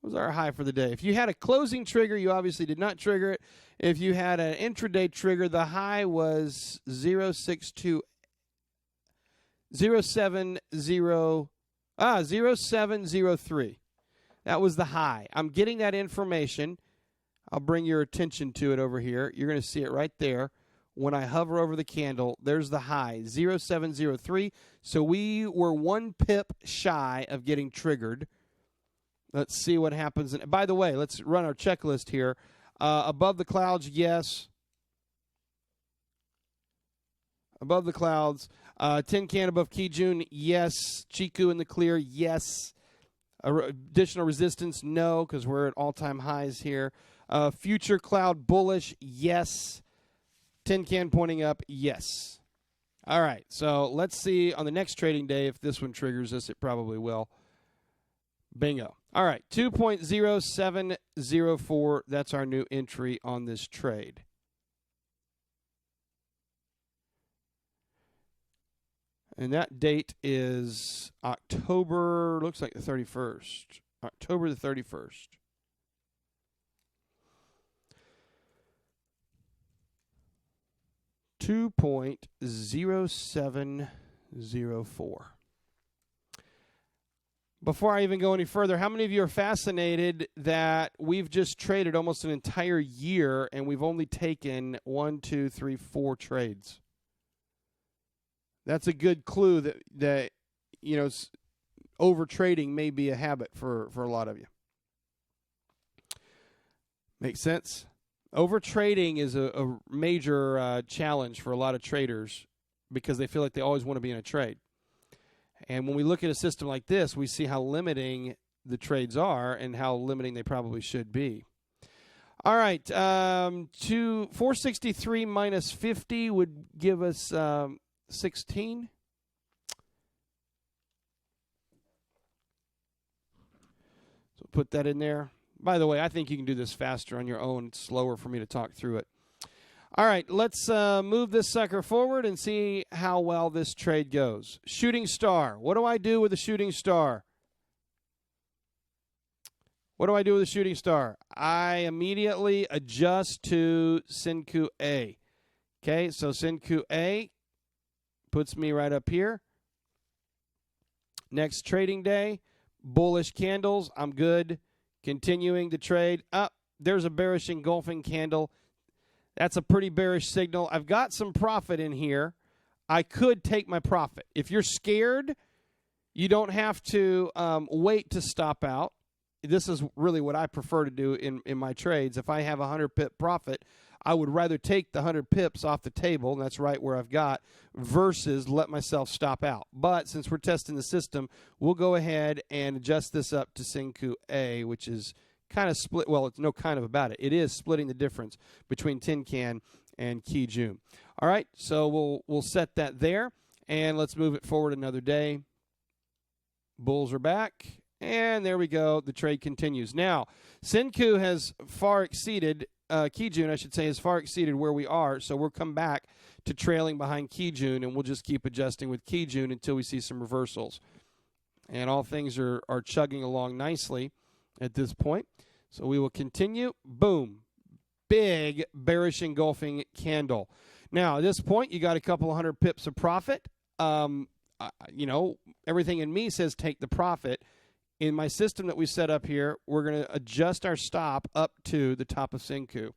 what was our high for the day? If you had a closing trigger, you obviously did not trigger it. If you had an intraday trigger, the high was 0703. That was the high. I'm getting that information. I'll bring your attention to it over here. You're going to see it right there. When I hover over the candle, there's the high, 0703. So we were 1 pip shy of getting triggered. Let's see what happens. And by the way, let's run our checklist here. Above the clouds, yes. Above the clouds. Tin can above Kijun, yes. Chiku in the clear, yes. Additional resistance, no, because we're at all-time highs here. Future cloud bullish, yes. Tin can pointing up, yes. All right, so let's see on the next trading day if this one triggers us. It probably will. Bingo. All right, 2.0704. That's our new entry on this trade. And that date is October, looks like the 31st. October the 31st. $2.0704. Before I even go any further, how many of you are fascinated that we've just traded almost an entire year and we've only taken 4 trades? That's a good clue that over trading may be a habit for a lot of you. Make sense? Over trading is a major challenge for a lot of traders because they feel like they always want to be in a trade. And when we look at a system like this, we see how limiting the trades are and how limiting they probably should be. All right, 463 minus 50 would give us 16. So put that in there. By the way, I think you can do this faster on your own. It's slower for me to talk through it. All right, let's move this sucker forward and see how well this trade goes. Shooting star. What do I do with a shooting star? What do I do with a shooting star? I immediately adjust to Senku A. Okay, so Senku A puts me right up here. Next trading day, bullish candles. I'm good. Continuing the trade. There's a bearish engulfing candle. That's a pretty bearish signal. I've got some profit in here. I could take my profit. If you're scared, you don't have to wait to stop out. This is really what I prefer to do in my trades. If I have a 100 pip profit, I would rather take the 100 pips off the table, and that's right where I've got, versus let myself stop out. But since we're testing the system, we'll go ahead and adjust this up to Senku A, which is kind of split. Well, it's no kind of about it. It is splitting the difference between Tin Can and Kijun. All right, so we'll set that there, and let's move it forward another day. Bulls are back. And there we go. The trade continues. Now, Senku has far exceeded, Kijun, I should say, has far exceeded where we are. So we'll come back to trailing behind Kijun, and we'll just keep adjusting with Kijun until we see some reversals. And all things are chugging along nicely at this point. So we will continue. Boom. Big bearish engulfing candle. Now, at this point, you got a couple of 100 pips of profit. Everything in me says take the profit. In my system that we set up here, we're going to adjust our stop up to the top of Senku.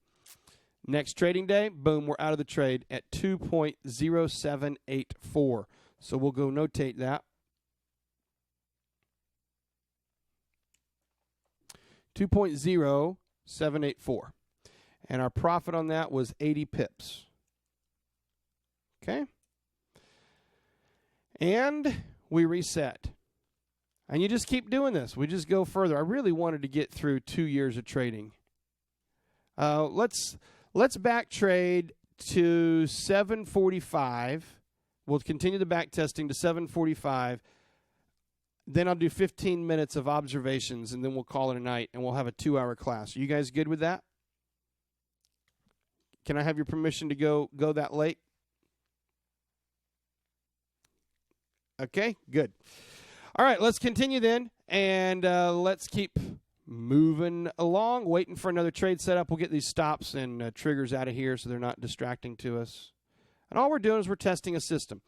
Next trading day, boom, we're out of the trade at 2.0784. So we'll go notate that. 2.0784. And our profit on that was 80 pips. Okay? And we reset. And you just keep doing this. We just go further. I really wanted to get through 2 years of trading. Let's back trade to 745. We'll continue the back testing to 745. Then I'll do 15 minutes of observations, and then we'll call it a night, and we'll have a 2-hour class. Are you guys good with that? Can I have your permission to go that late? Okay, good. All right, let's continue then, and let's keep moving along, waiting for another trade setup. We'll get these stops and triggers out of here so they're not distracting to us. And all we're doing is we're testing a system.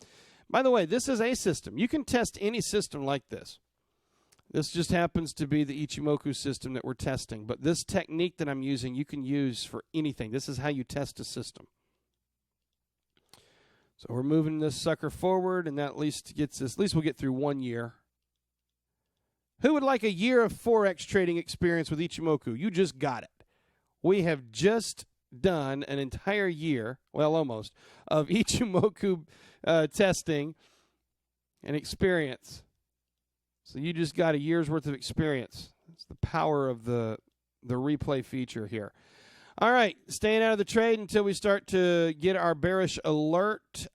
By the way, this is a system. You can test any system like this. This just happens to be the Ichimoku system that we're testing. But this technique that I'm using, you can use for anything. This is how you test a system. So we're moving this sucker forward, and that at least gets us, at least we'll get through 1 year. Who would like a year of Forex trading experience with Ichimoku? You just got it. We have just done an entire year, well, almost, of Ichimoku testing and experience. So you just got a year's worth of experience. It's the power of the replay feature here. All right, staying out of the trade until we start to get our bearish alert.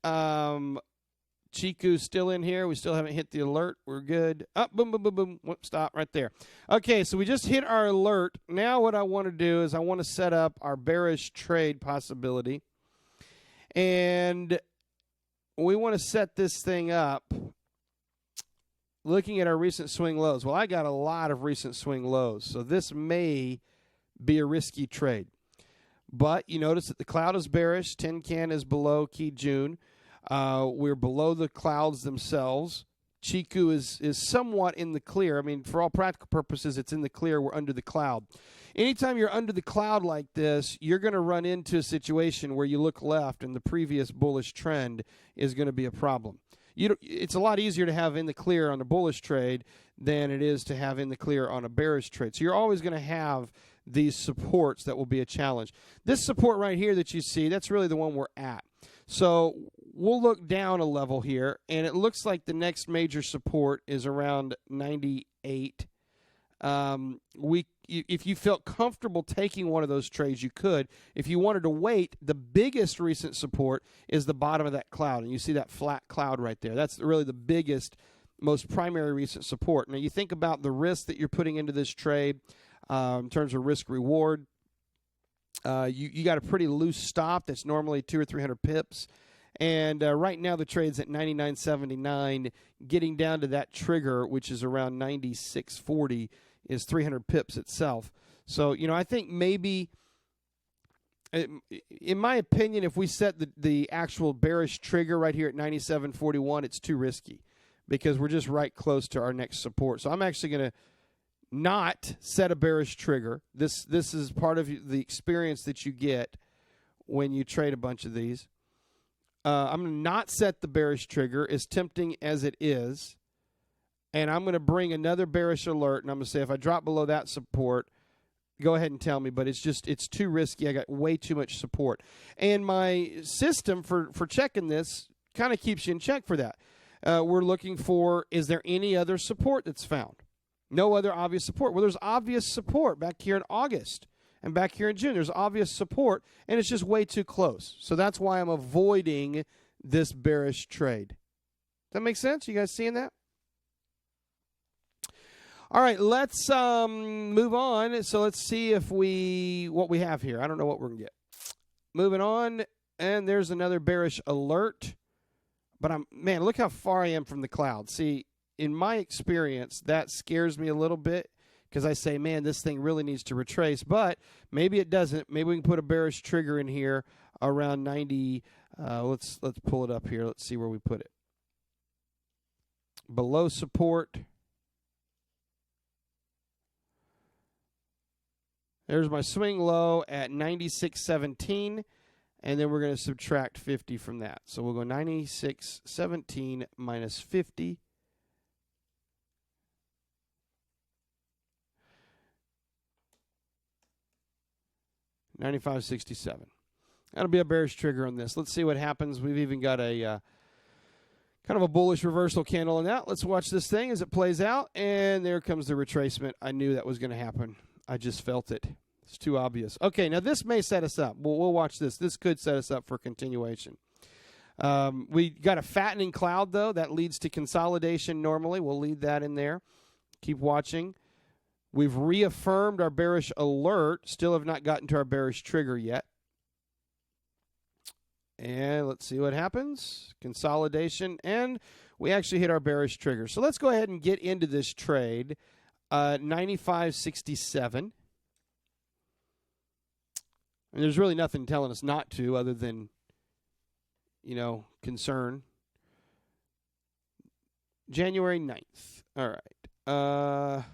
Chiku's still in here. We still haven't hit the alert. We're good. Boom, boom, boom, boom. Whoop, stop right there. Okay, so we just hit our alert. Now what I want to do is I want to set up our bearish trade possibility. And we want to set this thing up looking at our recent swing lows. Well, I got a lot of recent swing lows, so this may be a risky trade. But you notice that the cloud is bearish. Tin Can is below Kijun. We're below the clouds themselves. Chiku is somewhat in the clear. I mean, for all practical purposes, it's in the clear. We're under the cloud. Anytime you're under the cloud like this, you're going to run into a situation where you look left and the previous bullish trend is going to be a problem. it's a lot easier to have in the clear on a bullish trade than it is to have in the clear on a bearish trade. So you're always going to have these supports that will be a challenge. This support right here that you see, that's really the one we're at. So we'll look down a level here, and it looks like the next major support is around 98. If you felt comfortable taking one of those trades, you could. If you wanted to wait, the biggest recent support is the bottom of that cloud, and you see that flat cloud right there. That's really the biggest, most primary recent support. Now, you think about the risk that you're putting into this trade in terms of risk reward. You got a pretty loose stop that's normally 200 or 300 pips. And right now the trade's at 99.79. Getting down to that trigger, which is around 96.40, is 300 pips itself. So, I think maybe, in my opinion, if we set the actual bearish trigger right here at 97.41, it's too risky because we're just right close to our next support. So I'm actually going to not set a bearish trigger. This is part of the experience that you get when you trade a bunch of these. I'm going to not set the bearish trigger, as tempting as it is, and I'm going to bring another bearish alert, and I'm going to say if I drop below that support, go ahead and tell me, but it's too risky. I got way too much support. And my system for checking this kind of keeps you in check for that. We're looking for, is there any other support that's found? No other obvious support. Well, there's obvious support back here in August. And back here in June, there's obvious support, and it's just way too close. So that's why I'm avoiding this bearish trade. Does that make sense? You guys seeing that? All right, let's move on. So let's see what we have here. I don't know what we're going to get. Moving on, and there's another bearish alert. But man, look how far I am from the cloud. See, in my experience, that scares me a little bit. Because I say, man, this thing really needs to retrace. But maybe it doesn't. Maybe we can put a bearish trigger in here around 90. Let's pull it up here. Let's see where we put it. Below support. There's my swing low at 96.17. And then we're going to subtract 50 from that. So we'll go 96.17 minus 50. 95.67. That'll be a bearish trigger on this. Let's see what happens. We've even got a kind of a bullish reversal candle on that. Let's watch this thing as it plays out. And there comes the retracement. I knew that was going to happen. I just felt it. It's too obvious. Okay, now this may set us up. We'll watch this. This could set us up for continuation. We got a fattening cloud, though. That leads to consolidation normally. We'll leave that in there. Keep watching. We've reaffirmed our bearish alert. Still have not gotten to our bearish trigger yet. And let's see what happens. Consolidation. And we actually hit our bearish trigger. So let's go ahead and get into this trade. 95.67. And there's really nothing telling us not to other than, concern. January 9th. All right.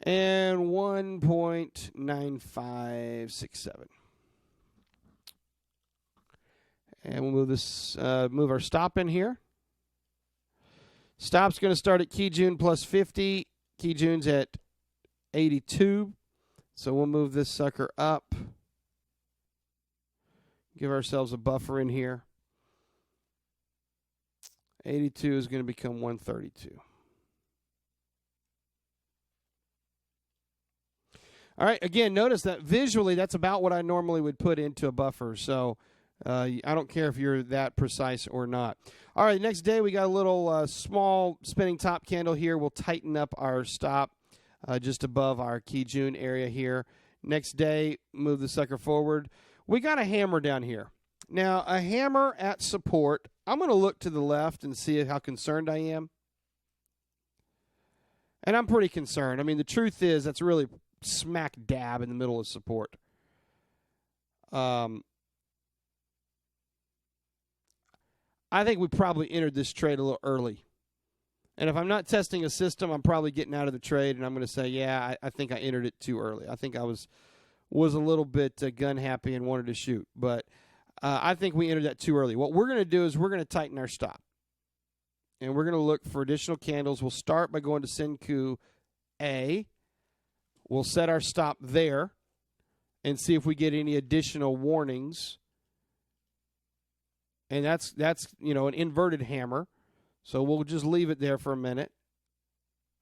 And 1.9567. And we'll move our stop in here. Stop's going to start at key June plus 50. Key June's at 82. So we'll move this sucker up. Give ourselves a buffer in here. 82 is going to become 132. All right, again, notice that visually that's about what I normally would put into a buffer. So I don't care if you're that precise or not. All right, next day we got a little small spinning top candle here. We'll tighten up our stop just above our key June area here. Next day, move the sucker forward. We got a hammer down here. Now, a hammer at support. I'm going to look to the left and see how concerned I am. And I'm pretty concerned. I mean, the truth is that's really smack dab in the middle of support. I think we probably entered this trade a little early. And if I'm not testing a system, I'm probably getting out of the trade, and I'm going to say, yeah, I think I entered it too early. I think I was a little bit gun happy and wanted to shoot. But I think we entered that too early. What we're going to do is we're going to tighten our stop. And we're going to look for additional candles. We'll start by going to Senku A. We'll set our stop there and see if we get any additional warnings. And that's an inverted hammer. So we'll just leave it there for a minute.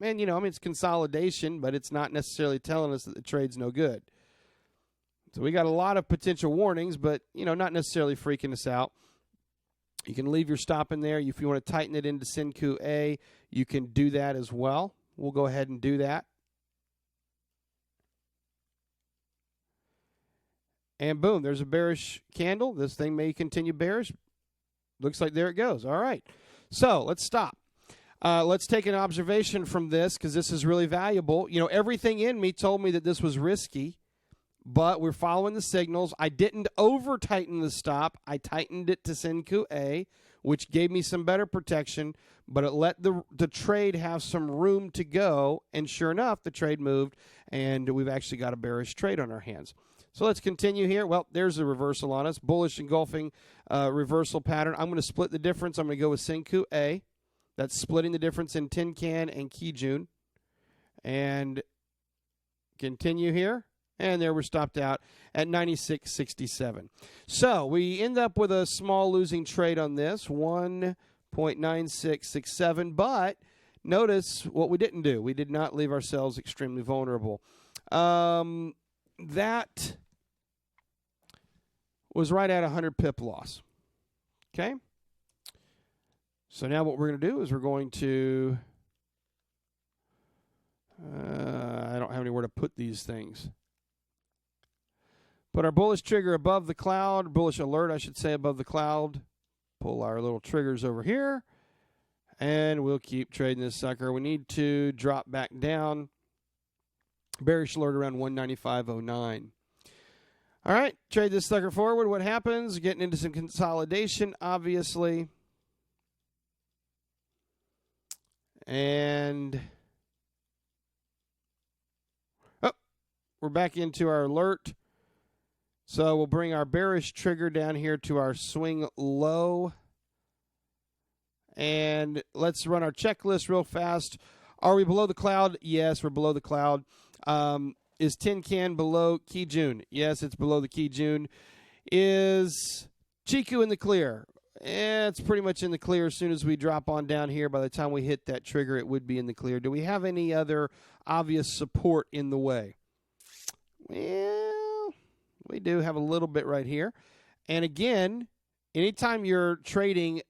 And, it's consolidation, but it's not necessarily telling us that the trade's no good. So we got a lot of potential warnings, but, not necessarily freaking us out. You can leave your stop in there. If you want to tighten it into Senku A, you can do that as well. We'll go ahead and do that. And boom, there's a bearish candle. This thing may continue bearish. Looks like there it goes. All right. So let's stop. Let's take an observation from this because this is really valuable. Everything in me told me that this was risky, but we're following the signals. I didn't over-tighten the stop. I tightened it to Senku A, which gave me some better protection, but it let the trade have some room to go, and sure enough, the trade moved, and we've actually got a bearish trade on our hands. So let's continue here. Well, there's a reversal on us. Bullish engulfing reversal pattern. I'm going to split the difference. I'm going to go with Senku A. That's splitting the difference in Tenkan and Kijun. And continue here. And there we're stopped out at 96.67. So we end up with a small losing trade on this, 1.9667. But notice what we didn't do. We did not leave ourselves extremely vulnerable. That was right at 100 pip loss. Okay? So now what we're going to do is we're going to, I don't have anywhere to put these things. Put our bullish trigger above the cloud, bullish alert, I should say, above the cloud. Pull our little triggers over here, and we'll keep trading this sucker. We need to drop back down. Bearish alert around 195.09. All right, trade this sucker forward. What happens? Getting into some consolidation, obviously. And we're back into our alert. So we'll bring our bearish trigger down here to our swing low. And let's run our checklist real fast. Are we below the cloud? Yes, we're below the cloud. Is Tenkan below Kijun? Yes, it's below the Kijun. Is Chiku in the clear? It's pretty much in the clear. As soon as we drop on down here, by the time we hit that trigger, it would be in the clear. Do we have any other obvious support in the way? Well, we do have a little bit right here. And again, anytime you're trading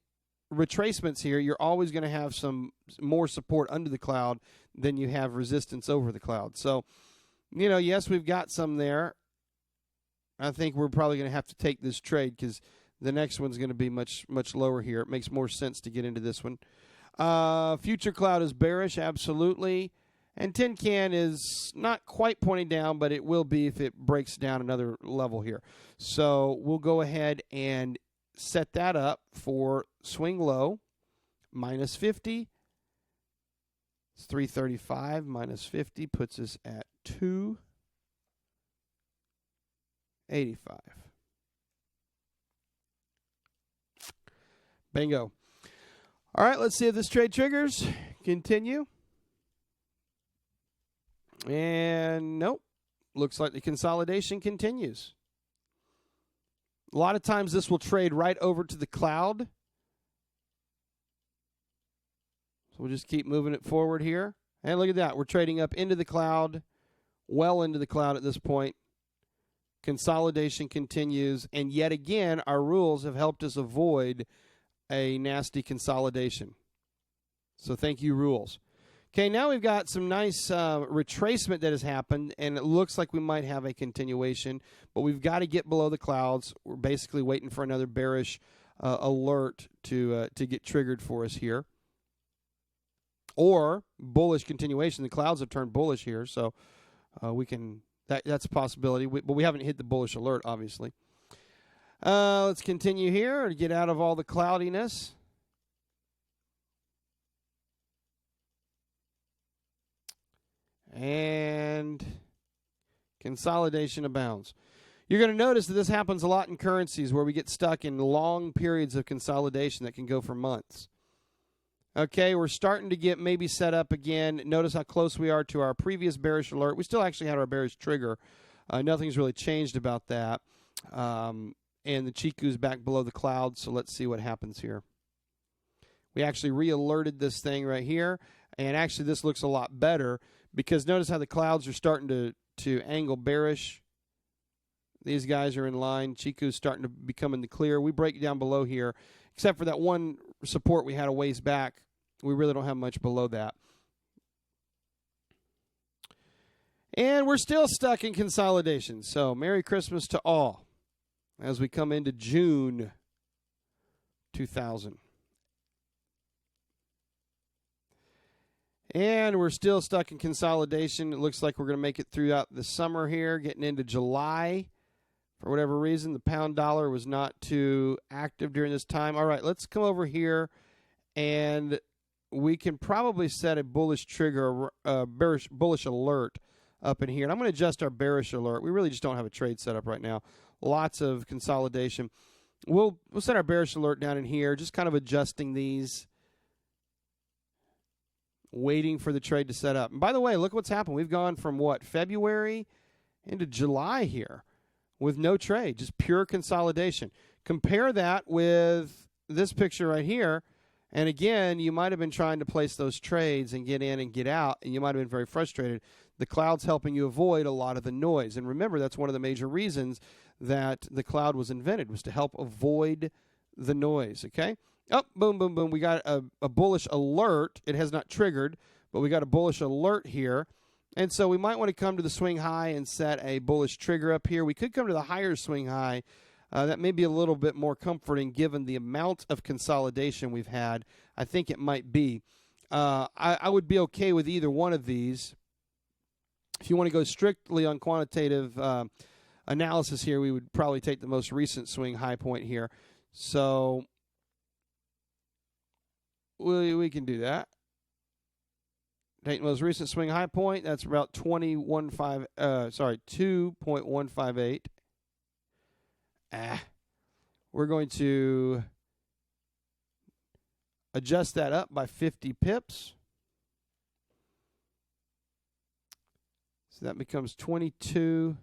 retracements here, you're always going to have some more support under the cloud than you have resistance over the cloud. So, yes, we've got some there. I think we're probably going to have to take this trade because the next one's going to be much, much lower here. It makes more sense to get into this one. Future cloud is bearish, absolutely. And Tenkan is not quite pointing down, but it will be if it breaks down another level here. So we'll go ahead and set that up for swing low, minus 50. It's 335 minus 50 puts us at 285. Bingo. All right, let's see if this trade triggers. Continue. And nope. Looks like the consolidation continues. A lot of times this will trade right over to the cloud. So we'll just keep moving it forward here. And look at that. We're trading up into the cloud, well into the cloud at this point. Consolidation continues. And yet again, our rules have helped us avoid a nasty consolidation. So thank you, rules. Okay, now we've got some nice retracement that has happened, and it looks like we might have a continuation, but we've got to get below the clouds. We're basically waiting for another bearish alert to get triggered for us here. Or bullish continuation. The clouds have turned bullish here, so we can that's a possibility. But we haven't hit the bullish alert, obviously. Let's continue here to get out of all the cloudiness. And consolidation abounds. You're going to notice that this happens a lot in currencies where we get stuck in long periods of consolidation that can go for months. Okay, we're starting to get maybe set up again. Notice how close we are to our previous bearish alert. We still actually had our bearish trigger. Nothing's really changed about that. And the Chiku's back below the clouds, so let's see what happens here. We actually re-alerted this thing right here, and actually this looks a lot better because notice how the clouds are starting to angle bearish. These guys are in line. Chiku's starting to become in the clear. We break down below here, except for that one support we had a ways back. We really don't have much below that. And we're still stuck in consolidation. So Merry Christmas to all as we come into June 2000. And we're still stuck in consolidation. It looks like we're going to make it throughout the summer here, getting into July. For whatever reason, the pound dollar was not too active during this time. All right, let's come over here, and we can probably set a bullish trigger, bullish alert up in here. And I'm going to adjust our bearish alert. We really just don't have a trade set up right now. Lots of consolidation. We'll set our bearish alert down in here, just kind of adjusting these, waiting for the trade to set up. And by the way, look what's happened. We've gone from, February into July here with no trade, just pure consolidation. Compare that with this picture right here. And again, you might have been trying to place those trades and get in and get out, and you might have been very frustrated. The cloud's helping you avoid a lot of the noise. And remember, that's one of the major reasons that the cloud was invented, was to help avoid the noise, okay? Oh, boom, boom, boom. We got a bullish alert. It has not triggered, but we got a bullish alert here. And so we might want to come to the swing high and set a bullish trigger up here. We could come to the higher swing high. That may be a little bit more comforting given the amount of consolidation we've had. I think it might be. I would be okay with either one of these. If you want to go strictly on quantitative analysis here, we would probably take the most recent swing high point here. So we can do that. Take the most recent swing high point. That's about 2.158. We're going to adjust that up by 50 pips. So that becomes 22.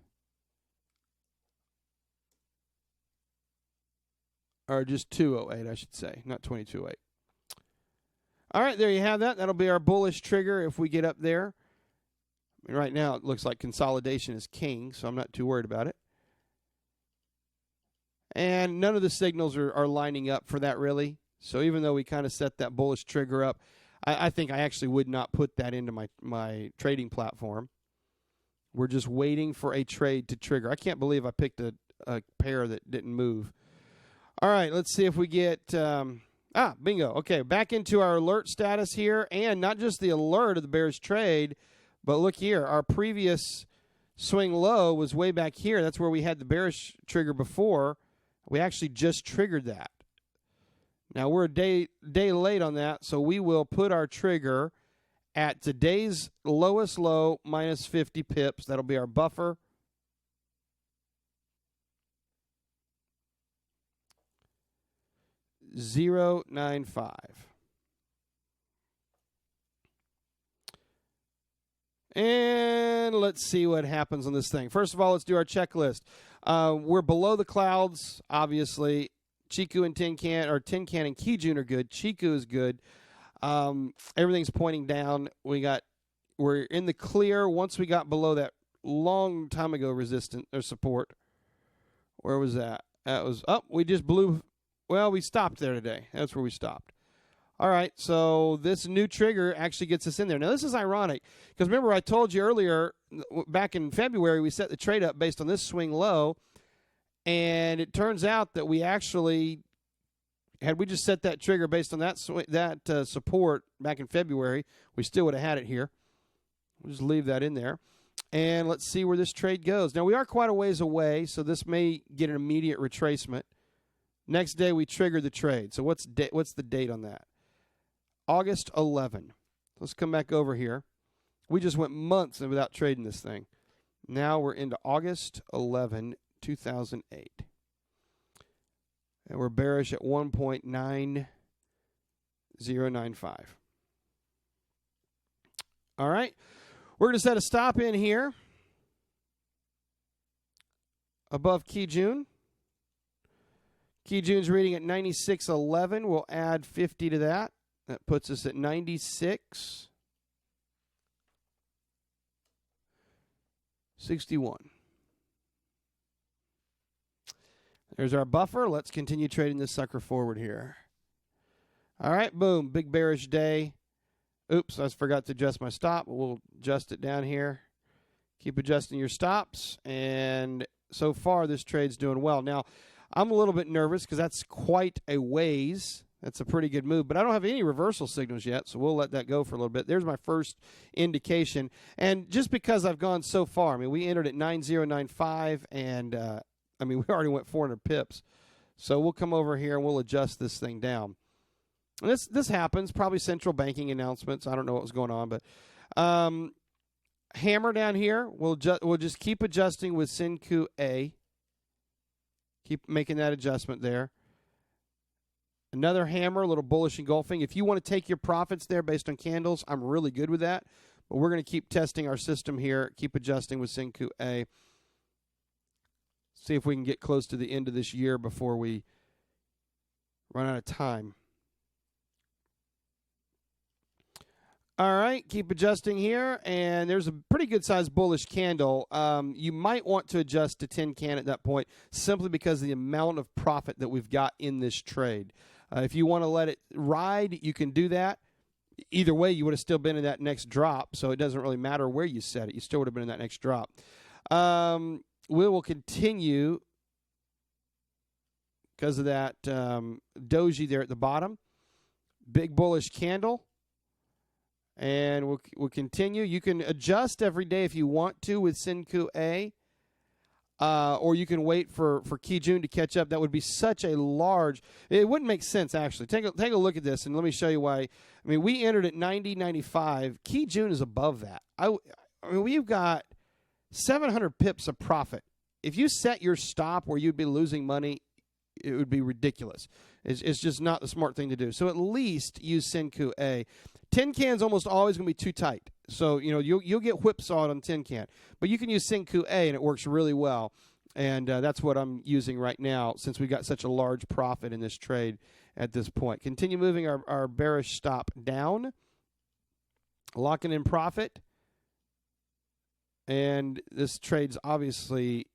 Or just 208, I should say, not 22.8. All right, there you have that. That'll be our bullish trigger if we get up there. I mean, right now it looks like consolidation is king, so I'm not too worried about it. And none of the signals are lining up for that, really. So even though we kind of set that bullish trigger up, I think I actually would not put that into my trading platform. We're just waiting for a trade to trigger. I can't believe I picked a pair that didn't move. All right, let's see if we get... bingo. Okay, back into our alert status here, and not just the alert of the bearish trade, but look here. Our previous swing low was way back here. That's where we had the bearish trigger before. We actually just triggered that. Now, we're a day late on that, so we will put our trigger at today's lowest low minus 50 pips. That'll be our buffer. $0.95. And let's see what happens on this thing. First of all, let's do our checklist. We're below the clouds, obviously. Chiku and Tin Can and Kijun are good. Chiku is good. Everything's pointing down. We're in the clear once we got below that long time ago resistance or support. Where was that? That was we just blew. Well, we stopped there today. That's where we stopped. All right, so this new trigger actually gets us in there. Now, this is ironic because remember I told you earlier, back in February, we set the trade up based on this swing low, and it turns out that we actually, had we just set that trigger based on that support back in February, we still would have had it here. We'll just leave that in there. And let's see where this trade goes. Now, we are quite a ways away, so this may get an immediate retracement. Next day, we trigger the trade. So what's the date on that? August 11. Let's come back over here. We just went months without trading this thing. Now we're into August 11, 2008. And we're bearish at 1.9095. All right. We're going to set a stop in here above Key June. Key June's reading at 96.11. We'll add 50 to that. That puts us at 96.61. There's our buffer. Let's continue trading this sucker forward here. All right, boom. Big bearish day. Oops, I forgot to adjust my stop. We'll adjust it down here. Keep adjusting your stops. And so far, this trade's doing well. Now, I'm a little bit nervous because that's quite a ways. That's a pretty good move. But I don't have any reversal signals yet, so we'll let that go for a little bit. There's my first indication. And just because I've gone so far, I mean, we entered at 9095, and, we already went 400 pips. So we'll come over here and we'll adjust this thing down. And this happens, probably central banking announcements. I don't know what was going on, but hammer down here. We'll just keep adjusting with Senkou A. Keep making that adjustment there. Another hammer, a little bullish engulfing. If you want to take your profits there based on candles, I'm really good with that. But we're going to keep testing our system here. Keep adjusting with Senkou A. See if we can get close to the end of this year before we run out of time. All right, keep adjusting here, and there's a pretty good-sized bullish candle. You might want to adjust to 10 can at that point simply because of the amount of profit that we've got in this trade. If you want to let it ride, you can do that. Either way, you would have still been in that next drop, so it doesn't really matter where you set it. You still would have been in that next drop. We will continue because of that doji there at the bottom. Big bullish candle. And we'll continue. You can adjust every day if you want to with Senkou A. Or you can wait for Key June to catch up. That would be such a large... It wouldn't make sense, actually. Take a look at this, and let me show you why. I mean, we entered at 90.95. Key June is above that. We've got 700 pips of profit. If you set your stop where you'd be losing money, it would be ridiculous. It's just not the smart thing to do. So at least use Senkou A. 10 can's almost always going to be too tight. So, you'll get whipsawed on 10 can. But you can use Senkou A, and it works really well. And that's what I'm using right now since we got such a large profit in this trade at this point. Continue moving our bearish stop down. Locking in profit. And this trade's obviously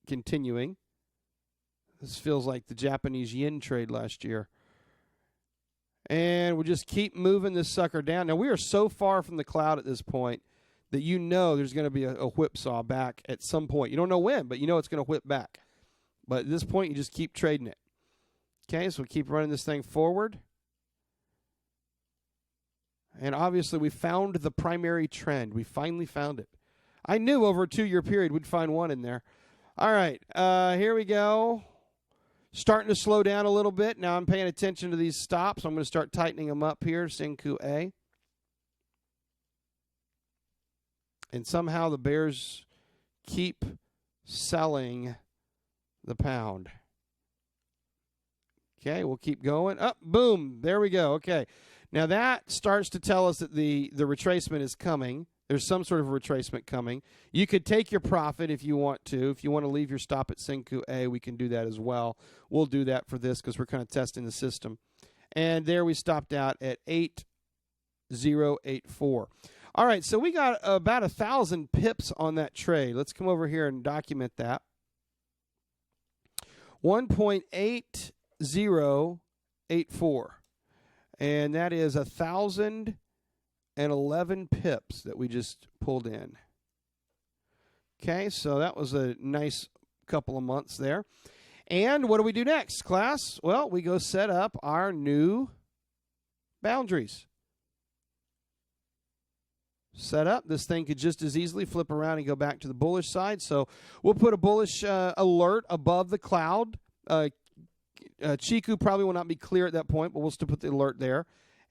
continuing. This feels like the Japanese yen trade last year. And we'll just keep moving this sucker down. Now, we are so far from the cloud at this point that there's going to be a whipsaw back at some point. You don't know when, but it's going to whip back. But at this point, you just keep trading it. Okay, so we keep running this thing forward. And obviously, we found the primary trend. We finally found it. I knew over a 2-year period we'd find one in there. All right, here we go. Starting to slow down a little bit. Now I'm paying attention to these stops. I'm going to start tightening them up here, Senkou A. And somehow the bears keep selling the pound. Okay, we'll keep going. Up, boom, there we go. Okay, now that starts to tell us that the retracement is coming. There's some sort of retracement coming. You could take your profit if you want to. If you want to leave your stop at Senkou A, we can do that as well. We'll do that for this because we're kind of testing the system. And there we stopped out at 8084. All right, so we got about 1,000 pips on that trade. Let's come over here and document that. 1.8084. And that is 1,011 pips that we just pulled in. Okay, so that was a nice couple of months there. And what do we do next, class? Well, we go set up our new boundaries. Set up. This thing could just as easily flip around and go back to the bullish side. So we'll put a bullish alert above the cloud. Chiku probably will not be clear at that point, but we'll still put the alert there.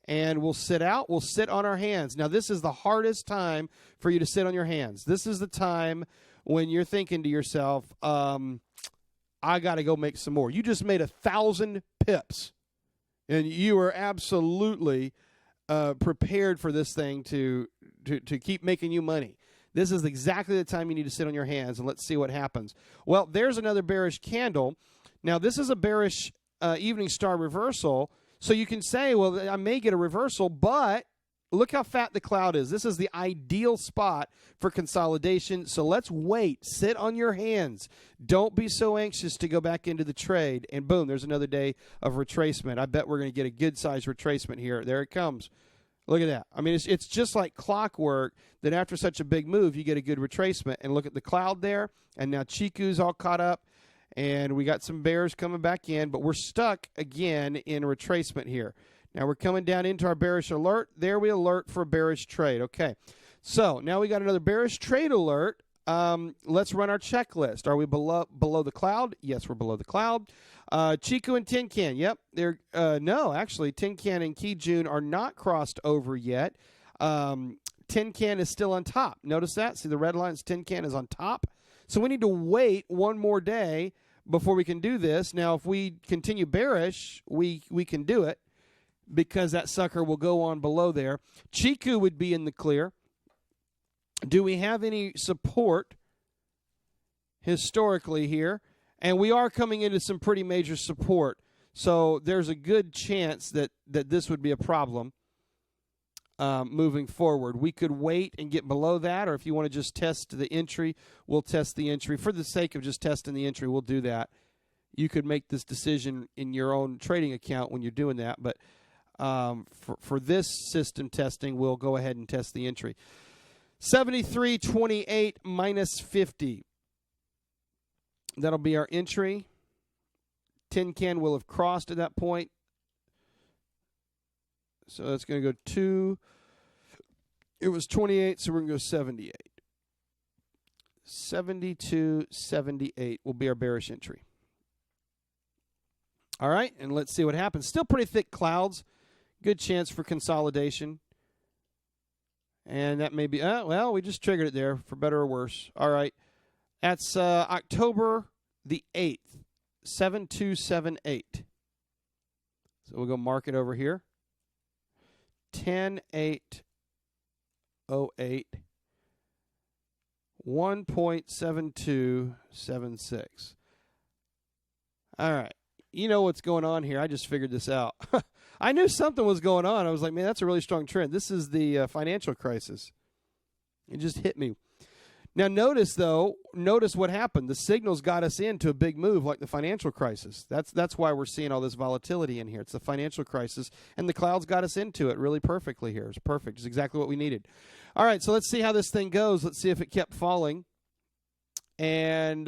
and we'll sit out. We'll sit on our hands. Now, this is the hardest time for you to sit on your hands. This is the time when you're thinking to yourself, I got to go make some more. You just made 1,000 pips, and you are absolutely prepared for this thing to keep making you money. This is exactly the time you need to sit on your hands, and let's see what happens. Well, there's another bearish candle. Now, this is a bearish evening star reversal, so you can say, well, I may get a reversal, but look how fat the cloud is. This is the ideal spot for consolidation, so let's wait. Sit on your hands. Don't be so anxious to go back into the trade, and boom, there's another day of retracement. I bet we're going to get a good-sized retracement here. There it comes. Look at that. I mean, it's just like clockwork that after such a big move, you get a good retracement. And look at the cloud there. And now Chiku's all caught up. And we got some bears coming back in. But we're stuck again in retracement here. Now we're coming down into our bearish alert. There we alert for a bearish trade. Okay. So now we got another bearish trade alert. Let's run our checklist. Are we below the cloud? Yes, we're below the cloud. Chiku and Tin Can, yep. They're no, actually, Tin Can and Kijun are not crossed over yet. Tin Can is still on top. Notice that? See the red lines? Tin Can is on top. So we need to wait one more day before we can do this. Now, if we continue bearish, we can do it because that sucker will go on below there. Chiku would be in the clear. Do we have any support historically here? And we are coming into some pretty major support. So there's a good chance that this would be a problem moving forward. We could wait and get below that, or if you want to just test the entry, we'll test the entry. For the sake of just testing the entry, we'll do that. You could make this decision in your own trading account when you're doing that. But for this system testing, we'll go ahead and test the entry. 73.28 minus 50. That'll be our entry. Tin Can will have crossed at that point. So that's going to go 2. It was 28, so we're going to go 78. 72.78 will be our bearish entry. All right, and let's see what happens. Still pretty thick clouds. Good chance for consolidation. And that may be, well, we just triggered it there for better or worse. All right. That's October the 8th, 7278. So we'll go mark it over here. 10.808. 1.7276. All right. You know what's going on here. I just figured this out. I knew something was going on. I was like, man, that's a really strong trend. This is the financial crisis. It just hit me. Now, notice what happened. The signals got us into a big move like the financial crisis. That's why we're seeing all this volatility in here. It's the financial crisis, and the clouds got us into it really perfectly here. It's perfect. It's exactly what we needed. All right, so let's see how this thing goes. Let's see if it kept falling. And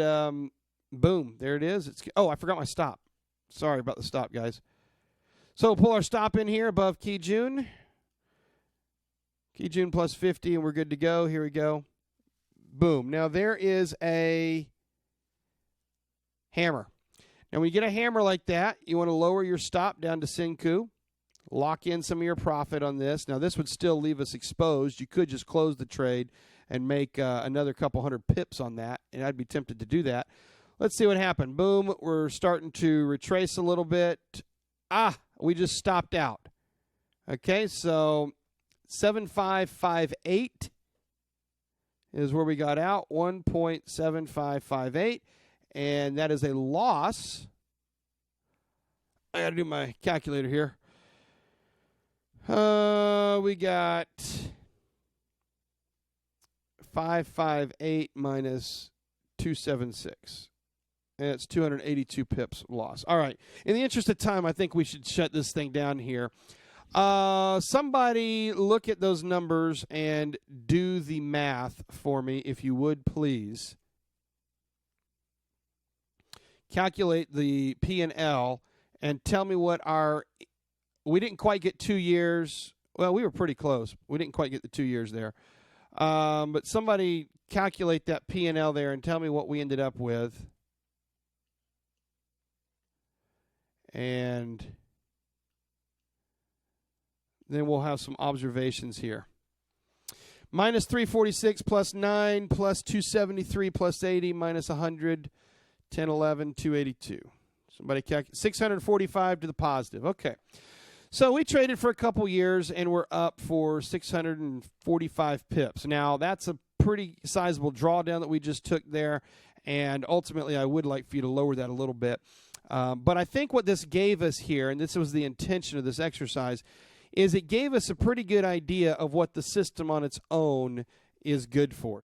boom, there it is. I forgot my stop. Sorry about the stop, guys. So we'll pull our stop in here above Kijun. Kijun plus 50, and we're good to go. Here we go. Boom. Now, there is a hammer. Now, when you get a hammer like that, you want to lower your stop down to Senku. Lock in some of your profit on this. Now, this would still leave us exposed. You could just close the trade and make another couple hundred pips on that, and I'd be tempted to do that. Let's see what happened. Boom. We're starting to retrace a little bit. We just stopped out. Okay, so 7558 is where we got out, 1.7558, and that is a loss. I got to do my calculator here. We got 558 minus 276. And it's 282 pips loss. All right. In the interest of time, I think we should shut this thing down here. Somebody look at those numbers and do the math for me, if you would, please. Calculate the P&L and tell me what we didn't quite get 2 years. Well, we were pretty close. We didn't quite get the 2 years there. But somebody calculate that P&L there and tell me what we ended up with. And Then we'll have some observations here. Minus 346 plus 9 plus 273 plus 80 minus 100, 10, 11, 282. Somebody calculate 645 to the positive. Okay. So we traded for a couple years, and we're up for 645 pips. Now, that's a pretty sizable drawdown that we just took there, and ultimately I would like for you to lower that a little bit. But I think what this gave us here, and this was the intention of this exercise, is it gave us a pretty good idea of what the system on its own is good for.